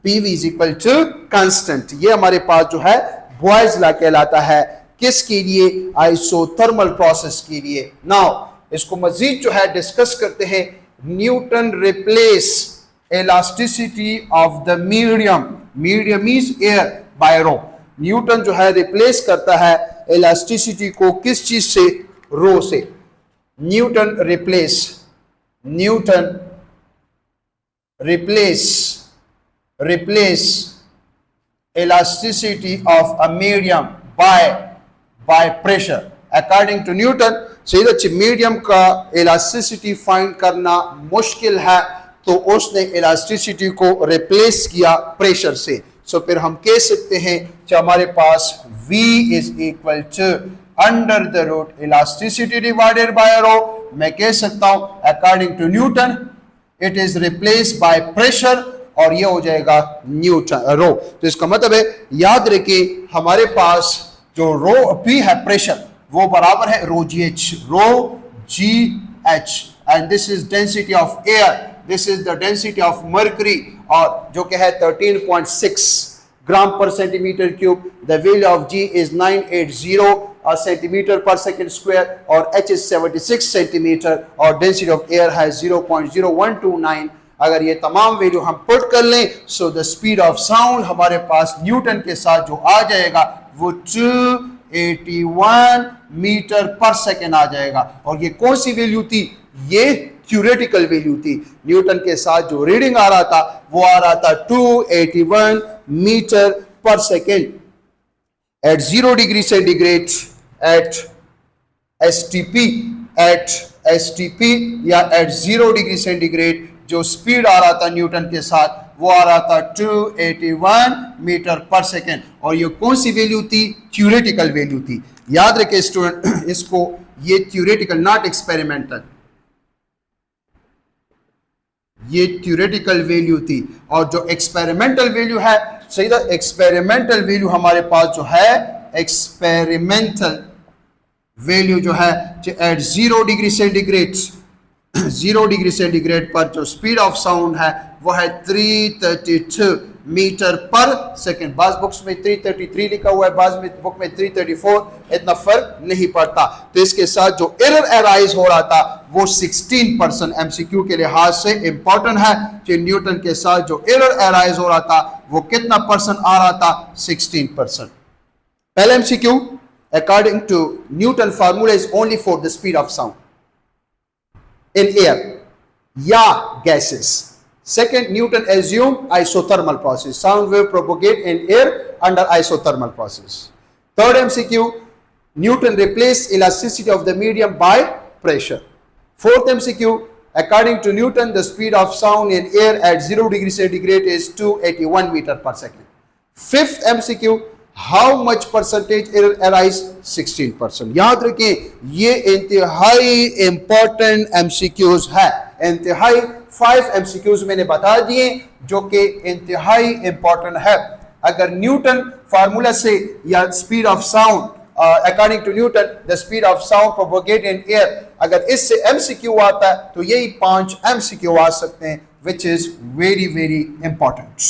PV is equal to constant. ये हमारे पास जो है Boyle's law कहलाता है. किसके लिए? आइसोथर्मल प्रोसेस के लिए. नाउ इसको मजीद जो है डिस्कस करते हैं. Newton replace elasticity of the medium is air by rho. Newton जो है रिप्लेस करता है इलास्टिसिटी को किस चीज से? रो से. Newton replace elasticity of a medium by pressure. According to Newton सीधा मीडियम का इलास्टिसिटी फाइंड करना मुश्किल है, तो उसने इलास्टिसिटी को रिप्लेस किया प्रेशर से. सो फिर हम कह सकते हैं कि हमारे पास V is equal to under the root elasticity divided by rho. मैं कह सकता हूं according to Newton it is replace by pressure और ये हो जाएगा न्यूटन रो. तो इसका मतलब है याद रखिए हमारे पास जो रो P है प्रेशर वो बराबर है rho g h and this is density of air, this is the density of mercury और जो कि है 13.6 ग्राम पर centimetre cube. The value of G is 980 centimetre पर सेकंड स्क्वायर और H इज 76 सेंटीमीटर और डेंसिटी ऑफ एयर है 0.0129. अगर ये तमाम वैल्यू हम पुट कर लें सो द स्पीड ऑफ साउंड हमारे पास न्यूटन के साथ जो आ जाएगा वो 281 मीटर पर सेकेंड आ जाएगा. और ये कौन सी वैल्यू थी? ये थ्योरेटिकल वैल्यू थी. न्यूटन के साथ जो रीडिंग आ रहा था वो आ रहा था 281 metre per second at 0 degree centigrade at STP या एट 0 डिग्री सेंटीग्रेड. जो स्पीड आ रहा था न्यूटन के साथ वो आ रहा था 281 मीटर पर सेकेंड. और ये कौन सी वैल्यू थी? थ्योरेटिकल वैल्यू थी. याद रखे स्टूडेंट इसको, ये थ्योरेटिकल नॉट एक्सपेरिमेंटल, ये थ्योरेटिकल वैल्यू थी. और जो एक्सपेरिमेंटल वैल्यू है सही था, एक्सपेरिमेंटल वैल्यू हमारे पास जो है एक्सपेरिमेंटल वैल्यू जो है at 0 degree centigrade 0 degree centigrade पर जो स्पीड ऑफ साउंड है वो है 332 मीटर पर सेकेंड. बाज बुक्स में 333 लिखा हुआ है, बाज में बुक में 334. इतना फर्क नहीं पड़ता. तो इसके साथ जो एरर अराइज हो रहा था वो 16% एमसीक्यू के लिहाज से इंपॉर्टेंट है कि न्यूटन के साथ जो एरर अराइज हो रहा था वो कितना परसेंट आ रहा था? 16%. पहले MCQ according to Newton formula is only for the speed of sound in air या gases. Second, Newton assumed isothermal process. Sound wave propagate in air under isothermal process. Third MCQ, Newton replaced elasticity of the medium by pressure. Fourth MCQ, according to Newton, the speed of sound in air at 0 degree centigrade is 281 meter per second. Fifth MCQ, how much percentage error arise? 16%. याद रखें, ये इंतहाई important MCQs है. इंतहाई 5 MCQs मैंने बता दिए जो कि इंतहाई इंपॉर्टेंट है. अगर न्यूटन फार्मूला से या speed of sound according to Newton the speed of sound propagate in air, अगर इससे MCQ आता है तो यही 5 MCQ आ सकते हैं, which is very very important.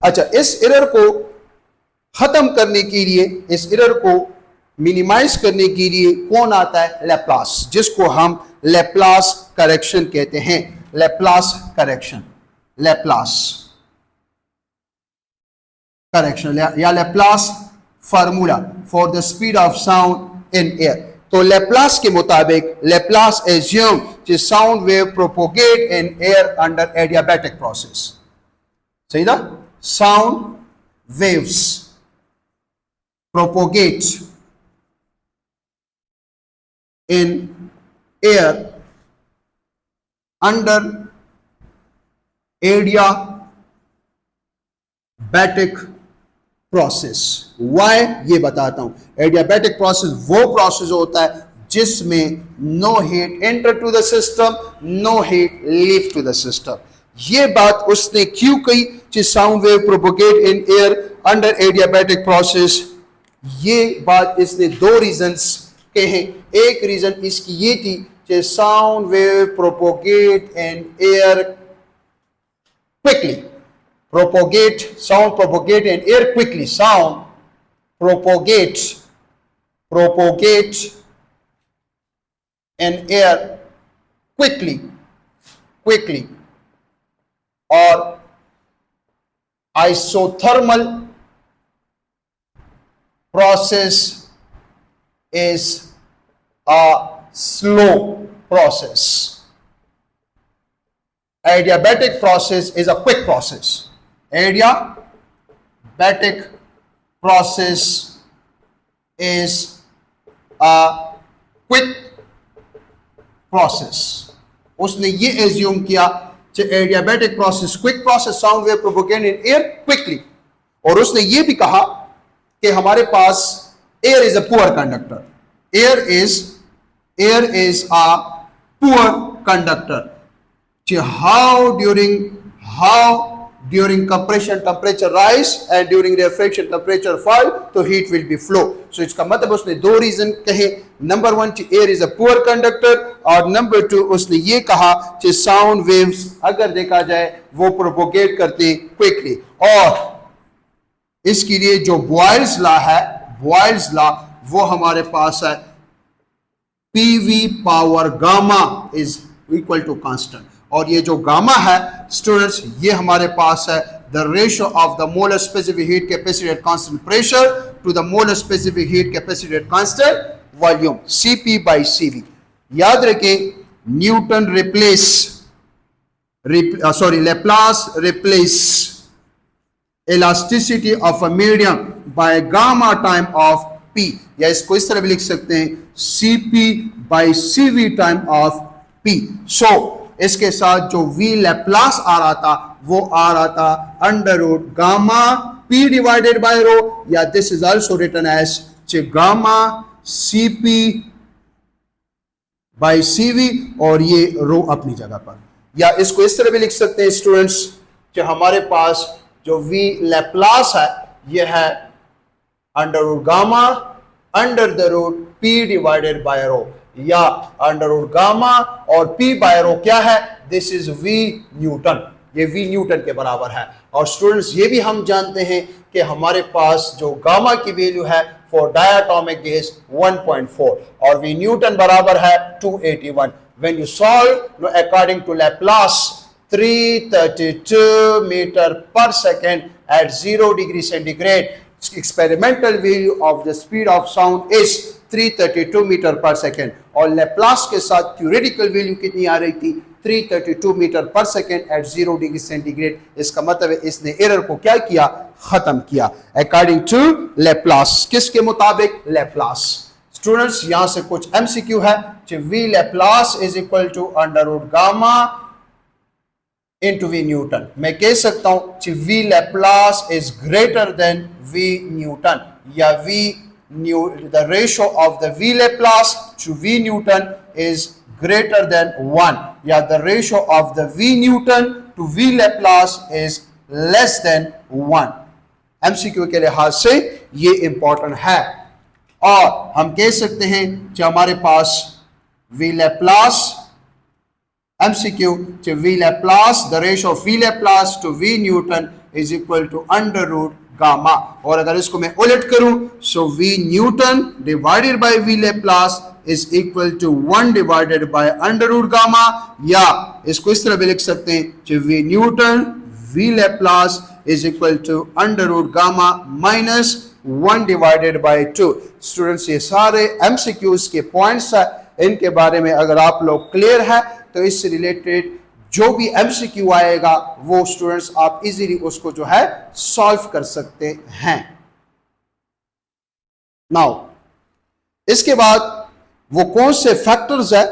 अच्छा, इस एरर को खत्म करने के लिए, इस एरर को मिनिमाइज करने के लिए कौन आता है? लैप्लास, जिसको हम लैप्लास करेक्शन कहते हैं. लैप्लास करेक्शन, लैप्लास करेक्शन या Laplace formula for the speed of sound in air. तो लैप्लास के मुताबिक लैप्लास एज्यूम कि sound wave propagate in air under adiabatic process. सही ना? Sound waves propagate in air under adiabatic process. Why? ये बताता हूं. Adiabatic process वो प्रोसेस होता है जिसमें no heat enter to the system, no heat leave to the system. ये बात उसने क्यों कही कि sound wave propagate in air under adiabatic process? ये बात इसने 2 रीजंस कहे. एक रीजन इसकी ये थी कि sound wave propagate in air quickly. Sound propagate in air quickly. Sound propagate in air quickly. और isothermal process is a slow process. Adiabatic process is a quick process. Adiabatic process is a quick process. उसने ये assume किया adiabatic process quick process, sound wave propagate in air quickly. और उसने ये भी कहा कि हमारे पास air is a poor conductor. Air is a poor conductor. how during compression temperature rise and during reaction temperature fall, तो heat will be flow. So इसका मतलब उसने 2 रीजन कहे. नंबर 1 कि air is a poor conductor, और number 2 उसने ये कहा कि साउंड वेव्स अगर देखा जाए वो प्रोपोगेट करते क्विकली. और इसके लिए जो बॉयल्स लॉ है, बॉयल्स लॉ वो हमारे पास है PV power gamma is equal to constant. और ये जो गामा है स्टूडेंट्स, ये हमारे पास है the ratio of the molar specific heat capacity at constant pressure to the molar specific heat capacity at constant volume, CP/CV. याद रखें, Newton Laplace replace elasticity of a medium by gamma time of P, या इसको इस तरह भी लिख सकते हैं CP/CV टाइम ऑफ P. सो इसके साथ जो V लैप्लास आ रहा था वो आ रहा था under root gamma P divided by rho, या this is also written as gamma CP/CV, और ये रो अपनी जगह पर. या इसको इस तरह भी लिख सकते हैं स्टूडेंट्स कि हमारे पास जो V लैप्लास है ये है under root gamma under the root P divided by rho, या अंडर रूट गामा और P बाय रो क्या है? This is V Newton. ये V न्यूटन के बराबर है. और स्टूडेंट्स ये भी हम जानते हैं कि हमारे पास जो गामा की वैल्यू है फॉर डायटोमिक गैस 1.4 और V न्यूटन बराबर है 281. When you solve according to Laplace 332 metre per second at 0 degree centigrade, experimental value of the speed of sound is 332 metre per second, और लेप्लास के साथ theoretical value कितनी आ रही थी 332 metre per second at 0 degree centigrade. इसका मतलब है इसने एरर को क्या किया, खत्म किया अकॉर्डिंग टू लेप्लास। किसके मुताबिक, लेप्लास। स्टूडेंट्स यहां से कुछ एमसीक्यू है। V Laplace is equal to under root gamma into V Newton। मैं कह सकता हूं V Laplace is greater than V Newton, या the ratio of the V Laplace to V Newton is greater than 1, या the ratio of the V Newton to V Laplace is less than 1। MCQ के लिहाज से ये important है। और हम कह सकते हैं कि हमारे पास V Laplace MCQ, V Laplace, the ratio of V Laplace to V Newton is equal to under root gamma। और अगर इसको मैं उलट करूं, so V Newton divided by V Laplace is equal to 1 divided by under root gamma, या इसको इस तरह भी लिख सकते हैं कि V Newton V Laplace is equal to under root gamma minus 1 divided by 2। Students ये सारे MCQs के पॉइंट्स है, इनके बारे में अगर आप लोग क्लियर है तो इससे रिलेटेड जो भी MCQ आएगा वो स्टूडेंट्स आप इजीली उसको जो है सॉल्व कर सकते हैं। नाउ इसके बाद वो कौन से फैक्टर्स है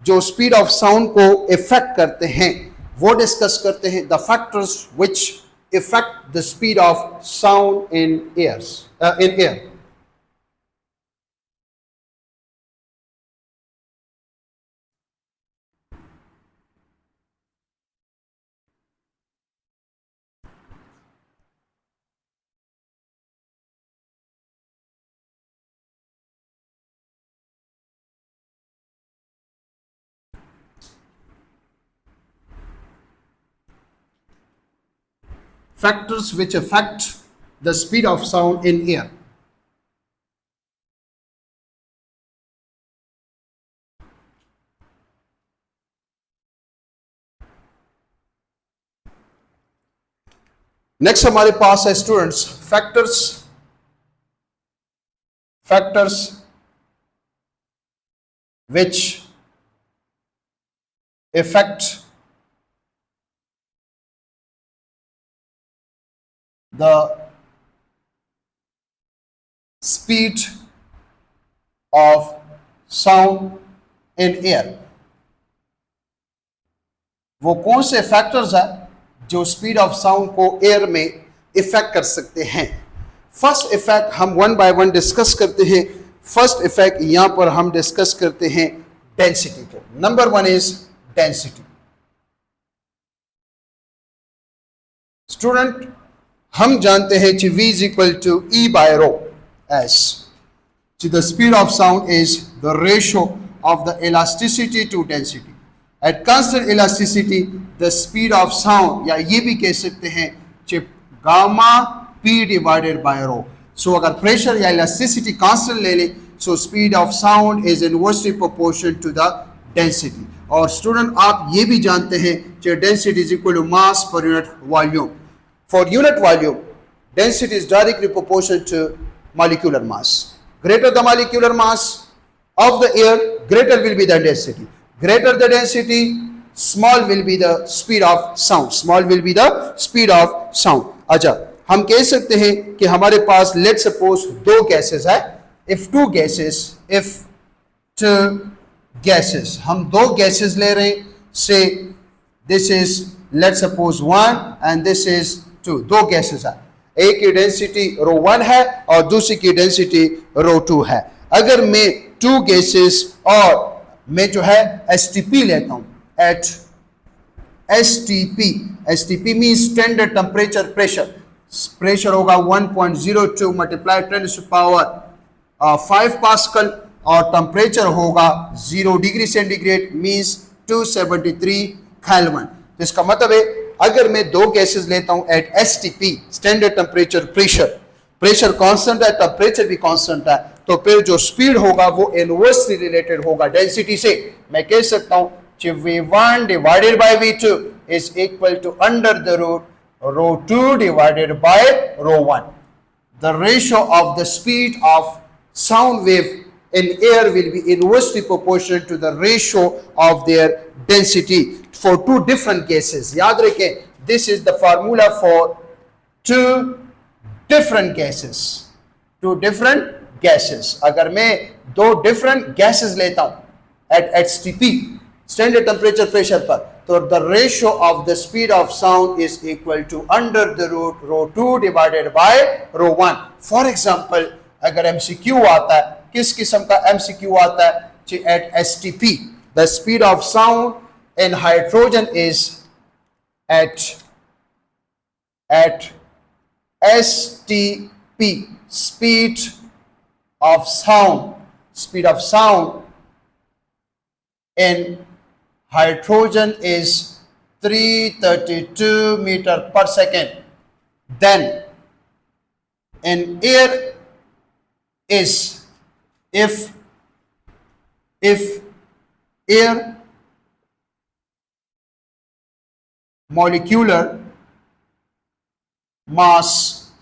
जो स्पीड ऑफ साउंड को इफेक्ट करते हैं वो डिस्कस करते हैं। The factors which effect the speed of sound in air. Factors which affect the speed of sound in air। Next हमारे पास है students factors which affect the speed of sound in air। वो कौन से factors है जो speed of sound को air में इफेक्ट कर सकते हैं। फर्स्ट इफेक्ट हम वन बाय वन डिस्कस करते हैं। फर्स्ट इफेक्ट यहां पर हम डिस्कस करते हैं डेंसिटी को। Number 1 is density. स्टूडेंट हम जानते हैं कि V is equal to E by rho S। So the speed of sound is the ratio of the elasticity to density। At constant elasticity, the speed of sound, या ये भी कह सकते हैं कि gamma P divided by rho। So अगर pressure या elasticity constant ले लें, so speed of sound is inversely proportional to the density। और स्टूडेंट आप ये भी जानते हैं कि density is equal to mass per unit volume। For unit volume, density is directly proportional to molecular mass। Greater the molecular mass of the air, greater will be the density। Greater the density, small will be the speed of sound। Small will be the speed of sound। अच्छा, हम कह सकते हैं कि हमारे पास let's suppose दो gases है। If two gases, हम दो गैसेस ले रहे हैं। Say this is let's suppose 1 and this is 2। दो गैसेस है, एक की डेंसिटी ρ1 है और दूसरी की डेंसिटी ρ2 है। अगर मैं टू गैसेस और मैं जो है STP लेता हूं, at STP mean standard temperature pressure होगा 1.02 मल्टीप्लाई 10⁵ पास्कल और टेम्परेचर होगा 0 डिग्री सेंटीग्रेड मीन्स 273 केल्विन। इसका मतलब है अगर मैं दो गैसेस लेता हूं at STP standard temperature pressure constant है, टेम्परेचर भी कांस्टेंट है, तो फिर जो स्पीड होगा वो इनवर्सली रिलेटेड होगा डेंसिटी से। मैं कह सकता हूं कि V1 divided by V2 is equal to under the root ρ2 divided by ρ1। The ratio of the speed of sound wave in air will be inversely proportional to the ratio of their density for two different gases. याद रखें, this is the formula for two different gases. Two different gases. अगर मैं दो different gases लेता हूं at STP, standard temperature pressure पर, तो the ratio of the speed of sound is equal to under the root ρ2 divided by ρ1. For example, अगर MCQ आता है, किस किस्म का MCQ आता है? At STP, the speed of sound in hydrogen is at STP, speed of sound in hydrogen is 332 meter per second. Then in air is, if air molecular mass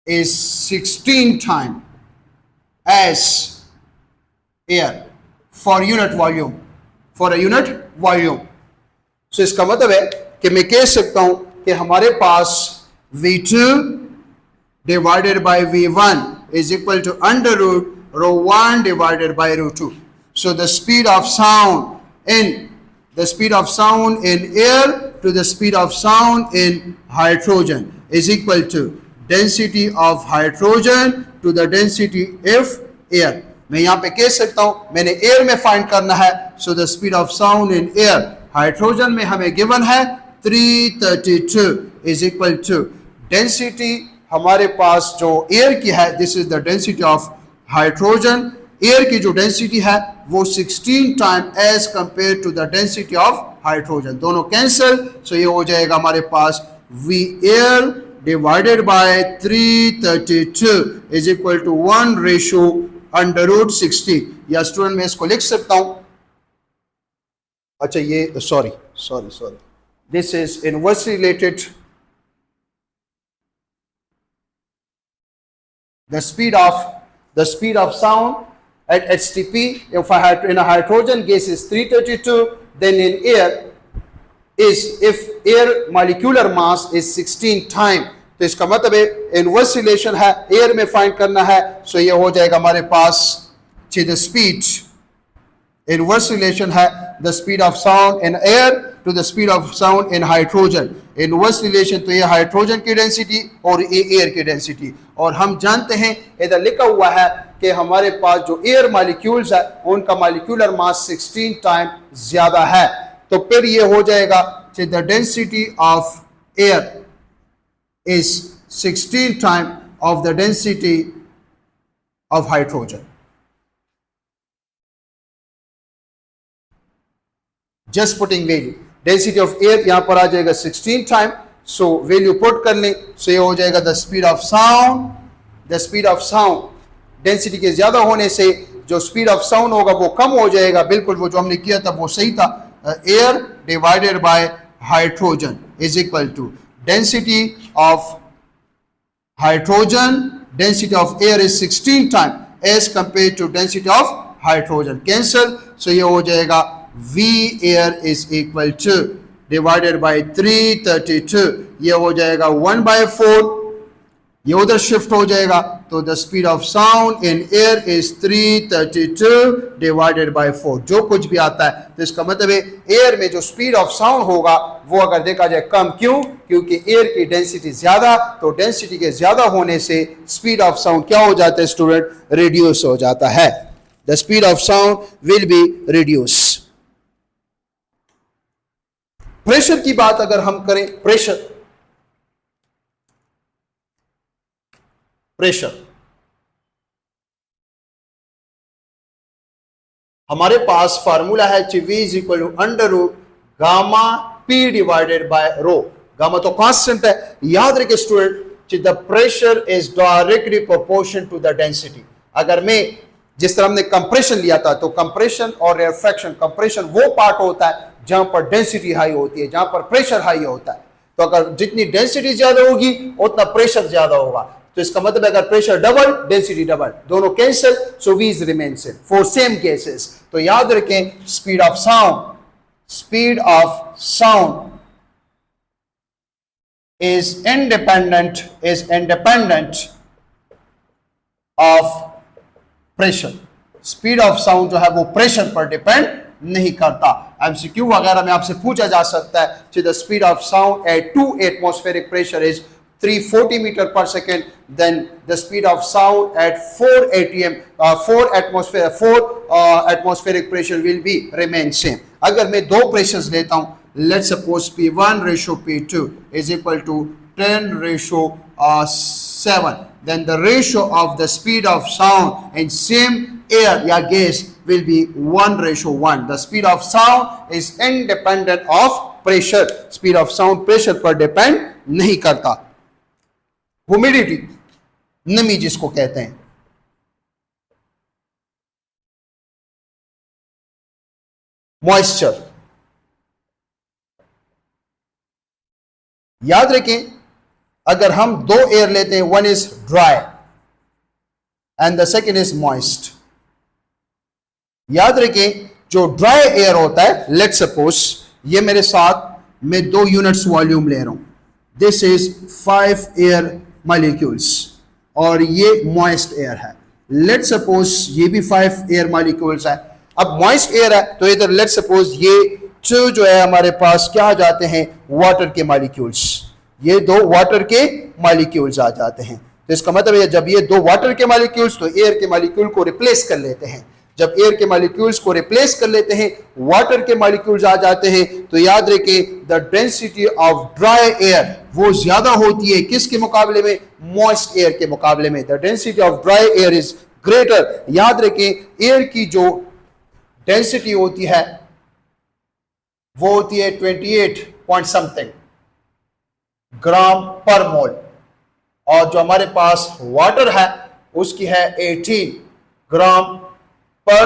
is 16 times as air for unit volume, for a unit volume. So इसका मतलब है कि मैं कह सकता हूं कि हमारे पास V2 divided by V1 is equal to under root ρ1 divided by ρ2. So the speed of sound in air to the speed of sound in hydrogen is equal to density of hydrogen to the density of air. मैं यहाँ पे कह सकता हूँ, मैंने air में find करना है, so the speed of sound in air, hydrogen में हमें गिवन है 332 is equal to density हमारे पास जो एयर की है, this is the density of hydrogen, air की जो डेंसिटी है वो 16 time as compare to the density of hydrogen. दोनों कैंसिल, सो ये हो जाएगा हमारे पास V air divided by 332 is equal to 1 ratio under root 60. या स्टूडेंट मैं इसको लिख सकता हूं, अच्छा ये sorry this is inversely related. The speed of sound at HTP, if I had in a hydrogen gas is 332, then in air is, if air molecular mass is 16 times, तो इसका मतलब है इनवर्स रिलेशन है, air में find करना है, so ये हो जाएगा हमारे पास द स्पीड, इनवर्स रिलेशन है the speed of sound in air to the speed of sound in hydrogen. Inverse relation तो ये हाइड्रोजन की डेंसिटी और ये एयर की डेंसिटी, और हम जानते हैं इधर लिखा हुआ है कि हमारे पास जो एयर मॉलिक्यूल्स है उनका मॉलिक्यूलर मास 16 टाइम ज्यादा है, तो फिर ये हो जाएगा the density of air is 16 times of the density of hydrogen. Just putting value, density of air यहाँ पर आ जाएगा 16 times, so value put कर लें, so ये हो जाएगा the speed of sound density के ज्यादा होने से जो speed of sound होगा वो कम हो जाएगा. बिल्कुल वो जो हमने किया था वो सही था. Air divided by hydrogen is equal to density of hydrogen, density of air is 16 times as compared to density of hydrogen. Cancel, so ये हो जाएगा V air is equal to divided by 332, ये हो जाएगा 1/4, ये उधर शिफ्ट हो जाएगा, तो the speed of sound in air is 332 divided by 4. जो कुछ भी आता है तो इसका मतलब है एयर में जो स्पीड ऑफ साउंड होगा वो अगर देखा जाए कम, क्यों? क्योंकि एयर की डेंसिटी ज्यादा, तो डेंसिटी के ज्यादा होने से स्पीड ऑफ साउंड क्या हो जाता है स्टूडेंट? रिड्यूस हो जाता है. The speed of sound will be reduce. Pressure की बात अगर हम करें, प्रेशर हमारे पास फार्मूला है V is equal to under root gamma P divided by rho. Gamma तो कांस्टेंट है, याद रखिए student, the pressure is directly proportion to the density. अगर मैं जिस तरह हमने कंप्रेशन लिया था, तो कंप्रेशन और रेफ्रैक्शन, कंप्रेशन वो पार्ट होता है जहां पर डेंसिटी हाई होती है, जहां पर प्रेशर हाई होता है. तो अगर जितनी डेंसिटी ज्यादा होगी उतना प्रेशर ज्यादा होगा. तो इसका मतलब अगर प्रेशर डबल डेंसिटी डबल, दोनों cancel, so V is remain same for same cases. तो याद रखें speed of sound is independent of pressure। Speed of sound जो है वो प्रेशर पर डिपेंड नहीं करता। एमसीक्यू वगैरह में आपसे पूछा जा सकता है the speed of sound eight 2 atmospheric pressure is 340 meter per second, then the speed of sound at 4 atmospheric pressure will be remain same। अगर मैं दो प्रेशर्स लेता हूं, let's suppose P1 ratio P2 is equal to 10 ratio 7, then the ratio of the speed of sound in same air या gas will be 1 ratio 1। the speed of sound is independent of pressure। speed of sound pressure पर depend नहीं करता। Humidity, नमी जिसको कहते हैं, moisture, याद रखें अगर हम दो एयर लेते हैं, one is dry and the second is moist. याद रखें जो ड्राई एयर होता है, लेट सपोज ये मेरे साथ मैं 2 यूनिट्स वॉल्यूम ले रहा हूं, दिस इज 5 एयर मॉलिक्यूल्स और ये मॉइस्ट एयर है। लेट सपोज ये भी 5 एयर मॉलिक्यूल्स है। अब मॉइस्ट एयर है तो इधर लेट सपोज ये जो है हमारे पास क्या आ जाते हैं, वाटर के मॉलिक्यूल्स, ये 2 वाटर के मॉलिक्यूल्स आ जाते हैं। तो इसका मतलब है जब ये 2 वाटर के मॉलिक्यूल्स तो एयर के मॉलिक्यूल को रिप्लेस कर लेते हैं। जब एयर के मॉलिक्यूल्स को रिप्लेस कर लेते हैं, वाटर के मॉलिक्यूल्स आ जाते हैं, तो याद रखें the density of dry air वो ज्यादा होती है किसके मुकाबले में, मॉइस्ट एयर के मुकाबले में। The density of dry air is greater. याद रखें एयर की जो डेंसिटी होती है वो होती है 28 पॉइंट समथिंग ग्राम पर मोल, और जो हमारे पास वाटर है उसकी है 18 ग्राम पर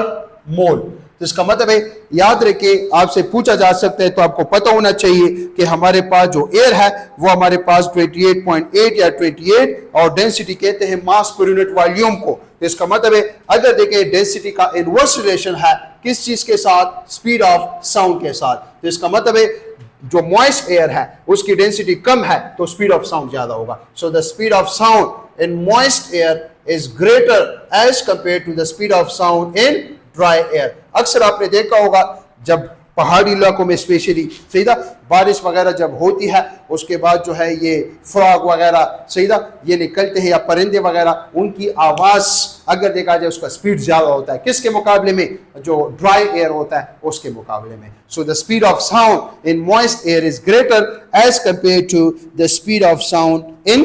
मोल। तो इसका मतलब है याद रखिए, आपसे पूछा जा सकता है तो आपको पता होना चाहिए कि हमारे पास जो एयर है वो हमारे पास 28.8 या 28, और डेंसिटी कहते हैं मास पर यूनिट वॉल्यूम को। तो इसका मतलब है अगर देखें डेंसिटी का इनवर्स रिलेशन है किस चीज के साथ, स्पीड ऑफ साउंड के साथ। तो इसका मतलब है जो मॉइस्ट एयर है उसकी डेंसिटी कम है तो स्पीड ऑफ साउंड ज्यादा होगा। सो the speed of sound in moist air is greater as compared to the speed of sound in dry air। अक्सर आपने देखा होगा जब पहाड़ी इलाकों में स्पेशली सीधा बारिश वगैरह जब होती है उसके बाद जो है ये फ्रॉग वगैरह सीधा ये निकलते हैं या परिंदे वगैरह, उनकी आवाज अगर देखा जाए उसका स्पीड ज्यादा होता है किसके मुकाबले में, जो ड्राई एयर होता है उसके मुकाबले में। So the speed of sound in moist air is greater as compare to the speed of sound in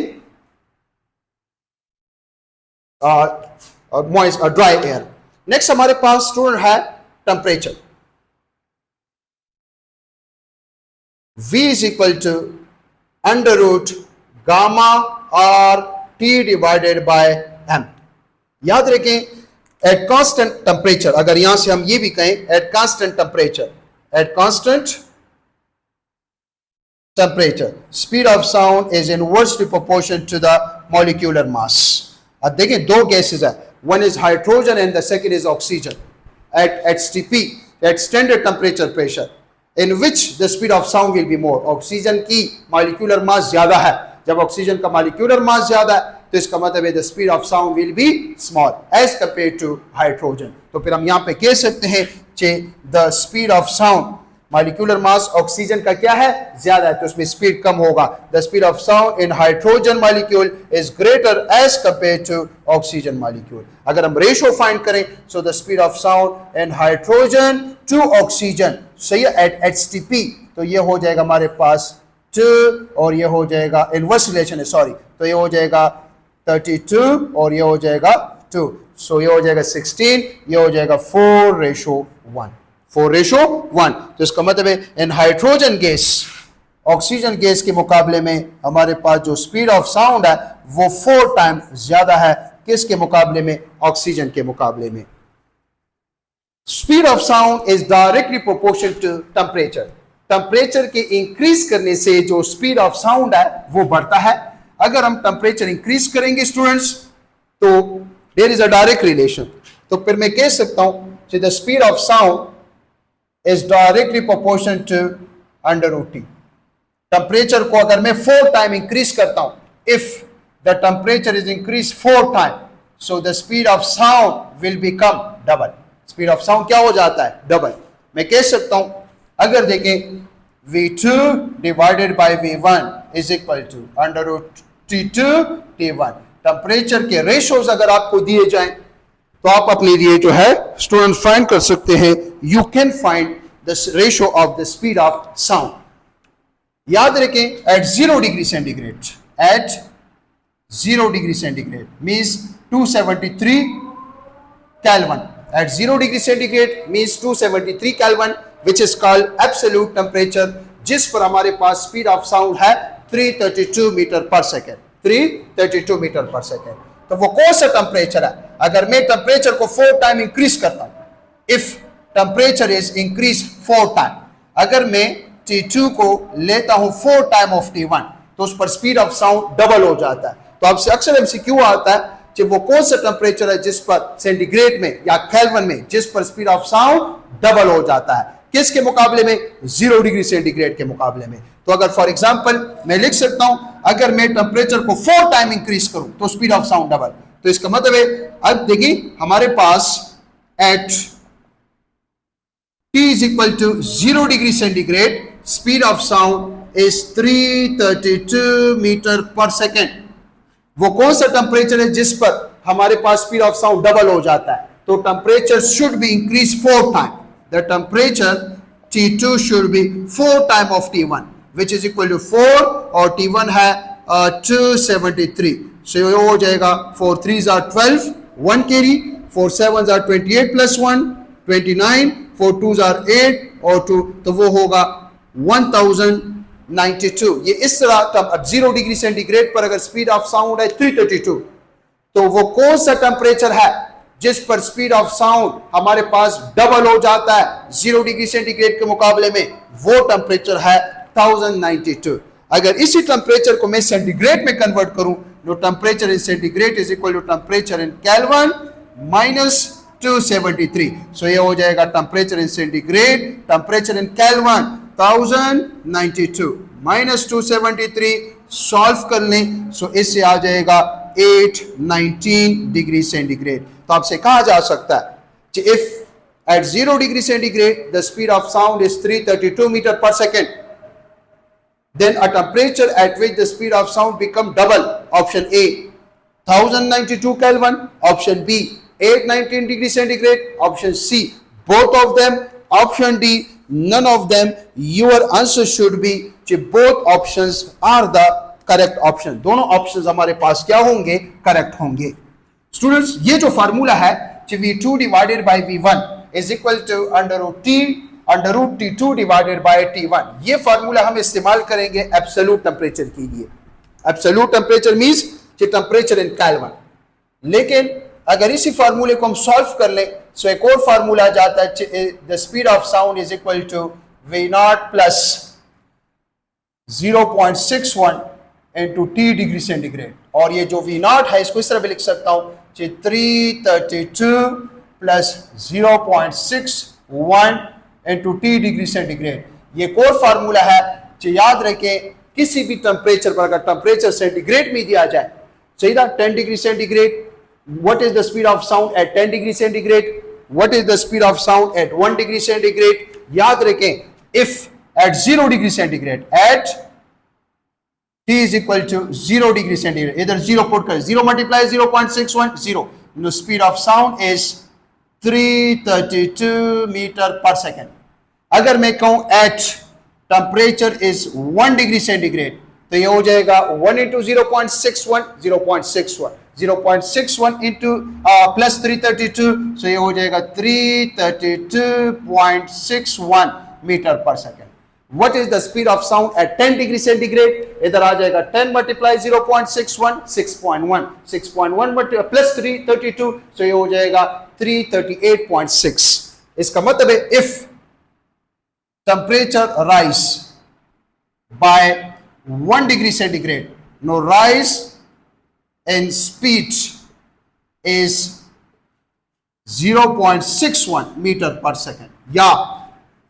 moist dry air. Next हमारे पास स्टूडेंट है temperature. V is equal to under root gamma R T divided by M। याद रखें eight constant temperature, अगर यहां से हम ये भी कहें at constant temperature, at constant temperature speed of sound is inversely proportional to the molecular mass. अब देखें दो गैसेस है, one is hydrogen and the second is oxygen at HTP at standard temperature pressure in which the speed of sound will be more. Oxygen की molecular mass ज्यादा है, जब oxygen का molecular mass ज्यादा है तो इसका मतलब है the speed of sound will be small as compare to hydrogen. तो फिर हम यहां पे कह सकते हैं the speed of sound molecular mass oxygen का क्या है, ज्यादा है, तो उसमें स्पीड कम होगा। The speed of sound in hydrogen molecule is greater as compare to oxygen molecule. अगर हम रेशियो फाइंड करें so the speed of sound in hydrogen to oxygen सही है एट एचटीपी, तो ये हो जाएगा हमारे पास 2 और ये हो जाएगा इनवर्स रिलेशन है सॉरी, तो ये हो जाएगा 32 और ये हो जाएगा 2, सो ये हो जाएगा 16, ये हो जाएगा 4:1, 4:1। तो इसका मतलब है इन हाइड्रोजन गैस ऑक्सीजन गैस के मुकाबले में हमारे पास जो स्पीड ऑफ साउंड है वो 4 टाइम ज्यादा है किसके मुकाबले में, ऑक्सीजन के मुकाबले में। Speed of sound is directly proportional to temperature. Temperature के इंक्रीज करने से जो स्पीड ऑफ साउंड है वो बढ़ता है। अगर हम टेम्परेचर इंक्रीज करेंगे स्टूडेंट्स तो there is a direct relation. तो फिर मैं कह सकता हूं the speed of sound is directly proportional to under root T. Temperature को अगर मैं 4 टाइम इंक्रीज करता हूं, if the temperature is increase 4 time, so the speed of sound will become double. Speed of sound क्या हो जाता है? Double. मैं कह सकता हूं अगर देखें V2 divided by V1 is equal to under root T2 T1। Temperature के रेशोज अगर आपको दिए जाएं तो आप अपने लिए जो है स्टूडेंट फाइंड कर सकते हैं। You can find the ratio of the speed of sound. याद रखें at 0 degree centigrade, at 0 degree centigrade means 273 Kelvin। At 0 degree centigrade means 273 Kelvin, which is called absolute temperature, जिस पर हमारे पास स्पीड ऑफ साउंड है 332 metre per second, 332 metre per second. तो वो कौन सा टेम्परेचर है? अगर मैं टेम्परेचर को 4 टाइम इंक्रीज करता हूं, if temperature is increase 4 time, अगर मैं T2 को लेता हूं 4 टाइम ऑफ T1 तो उस पर स्पीड ऑफ साउंड डबल हो जाता है। तो आपसे अक्सर MCQ आता है कि वो कौन सा टेम्परेचर है जिस पर सेंटीग्रेड में या केल्विन में जिस पर स्पीड ऑफ साउंड डबल हो जाता है, किसके मुकाबले में? 0 डिग्री सेंटीग्रेड के मुकाबले में। तो अगर फॉर एग्जांपल मैं लिख सकता हूं अगर मैं टेम्परेचर को 4 टाइम इंक्रीज करूं तो स्पीड ऑफ साउंड डबल। तो इसका मतलब है अब देखिए हमारे पास eight T is equal to 0 degree centigrade, speed of sound is 332 metre per second. वो कौन सा टेम्परेचर है जिस पर हमारे पास स्पीड ऑफ साउंड डबल हो जाता है? तो temperature should be increase 4 time. The temperature T2 should be 4 time of T1 which is equal to 4 और T1 है 273। सो ये हो जाएगा 4 3s are 12, 1 carry, 4 7s are 28 plus 1 29, 4 2s are 8 और 2, तो वो होगा 1092। ये इस तरह अब 0 डिग्री सेंटीग्रेड पर अगर स्पीड ऑफ साउंड है 332 तो वो कौन सा टेम्परेचर है जिस पर स्पीड ऑफ साउंड हमारे पास डबल हो जाता है 0 डिग्री सेंटीग्रेड के मुकाबले में? वो टेम्परेचर है 1092। अगर इसी टेम्परेचर को मैं सेंटीग्रेड में कन्वर्ट करूं तो temperature in centigrade is equal to temperature in Kelvin minus 273। So ये हो जाएगा temperature in centigrade, temperature in Kelvin 1092 minus 273 solve कर लें, सो इससे आ जाएगा 819 डिग्री सेंटीग्रेड। तो आपसे कहा जा सकता है कि if at 0 degree centigrade the speed of sound is 332 metre per second, then a temperature at which the speed of sound become double, option A 1092 Kelvin, option B 819 degree centigrade, option C both of them, option D none of them। your answer should be कि both options are the correct option। दोनों options हमारे पास क्या होंगे? Correct होंगे। Students ये जो formula है कि V2 divided by V1 is equal to under root T2 divided by T1, ये फार्मूला हम इस्तेमाल करेंगे एब्सोल्यूट टेम्परेचर के लिए। एब्सोल्यूट टेम्परेचर मींस कि टेम्परेचर इन केल्विन। लेकिन अगर इसी फार्मूले को हम सॉल्व कर लें सो एक और फार्मूला आ जाता है the speed of sound is equal to V0 plus 0.61 into T degree centigrade. और ये जो V0 है इसको इस तरह भी लिख सकता हूं कि 332 plus 0.61 into T degree centigrade. ये कोर फार्मूला है कि याद रखें किसी भी टेम्परेचर पर अगर टेम्परेचर सेंटीग्रेड में दिया जाए, सही ना, 10 degree centigrade, what is the speed of sound at 10 degree centigrade, what is the speed of sound at 1 degree centigrade। याद रखें if at 0 degree centigrade, at T is equal to 0 degree centigrade, इधर 0 put कर, 0 multiply 0.61 0, the speed of sound is 332 metre per second. अगर मैं कहूं at temperature is 1 degree centigrade तो ये हो जाएगा 1 into 0.61 0.61 0.61 into plus 332, so ये हो जाएगा 332.61 metre per second. What is the speed of sound at 10 degree centigrade? इधर आ जाएगा 10 multiply 0.61 6.1 6.1 plus 332, so ये हो जाएगा 338.6। इसका मतलब है if temperature rise by 1 degree centigrade, no rise in speed is 0.61 metre per second या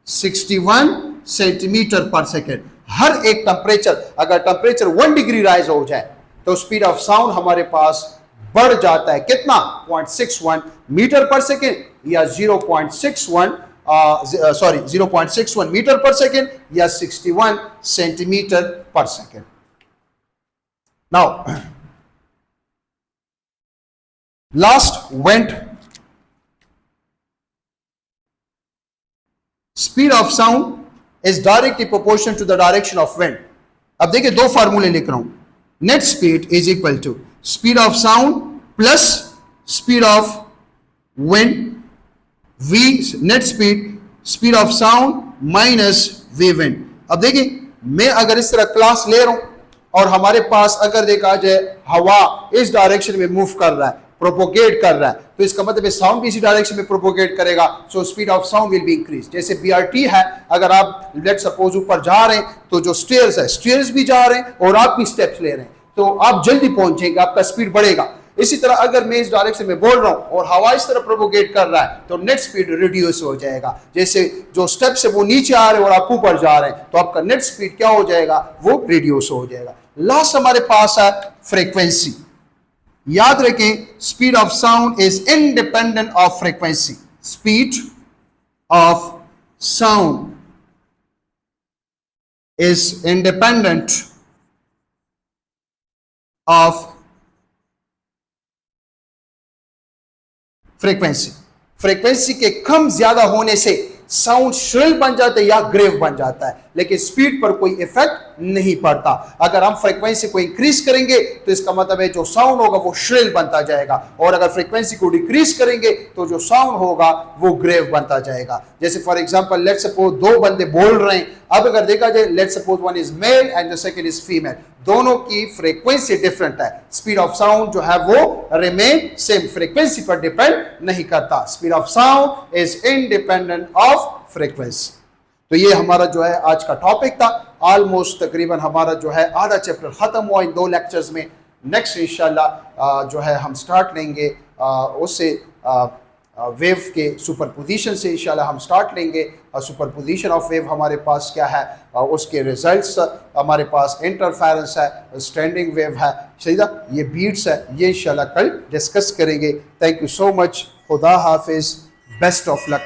61 सेंटीमीटर पर सेकेंड। हर एक टेम्परेचर, अगर टेम्परेचर 1 डिग्री राइज हो जाए तो स्पीड ऑफ साउंड हमारे पास बढ़ जाता है कितना, 0.61 मीटर पर सेकेंड या 0.61 मीटर पर सेकेंड या 61 centimetre per second. Now last went speed of sound is directly proportional to the direction of wind. अब देखिए दो फार्मूले लिख रहा हूं, net speed is equal to speed of sound plus speed of wind, V net speed of sound minus V wind. अब देखिए मैं अगर इस तरह क्लास ले रहा हूं और हमारे पास अगर देखा जाए हवा इस डायरेक्शन में मूव कर रहा है, प्रोपोगेट कर रहा है, तो इसका मतलब साउंड भी इसी डायरेक्शन में प्रोपोगेट करेगा, so speed of sound will be increase. जैसे बीआरटी है, अगर आप लेट सपोज ऊपर जा रहे हैं तो जो स्टेयर्स है, स्टेयर्स भी जा रहे हैं और आप भी स्टेप्स ले रहे हैं, तो आप जल्दी पहुंचेंगे, आपका स्पीड बढ़ेगा। इसी तरह अगर मैं इस डायरेक्शन में बोल रहा हूं और हवा इस तरह प्रोपोगेट कर रहा है तो नेट स्पीड रिड्यूस हो जाएगा। जैसे जो स्टेप्स है वो नीचे आ रहे हैं और आप ऊपर जा रहे हैं तो आपका नेट स्पीड क्या हो जाएगा, वो रिड्यूस हो जाएगा। लास्ट हमारे पास है फ्रीक्वेंसी। याद रखें speed of sound is independent of frequency. Speed of sound is independent of frequency. Frequency के कम ज्यादा होने से साउंड श्रिल बन जाता है या ग्रेव बन जाता है, लेकिन स्पीड पर कोई इफेक्ट नहीं पड़ता। अगर हम फ्रीक्वेंसी को इंक्रीज करेंगे तो इसका मतलब है जो साउंड होगा वो श्रिल बनता जाएगा, और अगर फ्रीक्वेंसी को डिक्रीज करेंगे तो जो साउंड होगा वो ग्रेव बनता जाएगा। जैसे फॉर एग्जांपल लेट्स सपोज दो बंदे बोल रहे हैं, अब अगर देखा जाए let's suppose one is male and the second is female, दोनों की फ्रीक्वेंसी डिफरेंट है, स्पीड ऑफ साउंड जो है वो रिमेन सेम, फ्रीक्वेंसी पर डिपेंड नहीं करता। Speed of sound is independent of frequency. तो ये हमारा जो है आज का टॉपिक था। ऑलमोस्ट तकरीबन हमारा जो है आधा चैप्टर खत्म हुआ इन 2 लेक्चर्स में। नेक्स्ट इंशाल्लाह जो है हम स्टार्ट लेंगे उससे वेव के सुपरपोजिशन से इंशाल्लाह हम स्टार्ट लेंगे। सुपरपोजिशन ऑफ वेव हमारे पास क्या है, उसके रिजल्ट्स हमारे पास इंटरफेरेंस है, स्टैंडिंग वेव है, सीधा ये बीट्स है, ये इंशाल्लाह कल डिस्कस करेंगे। थैंक यू सो मच, खुदा हाफिज, बेस्ट ऑफ लक।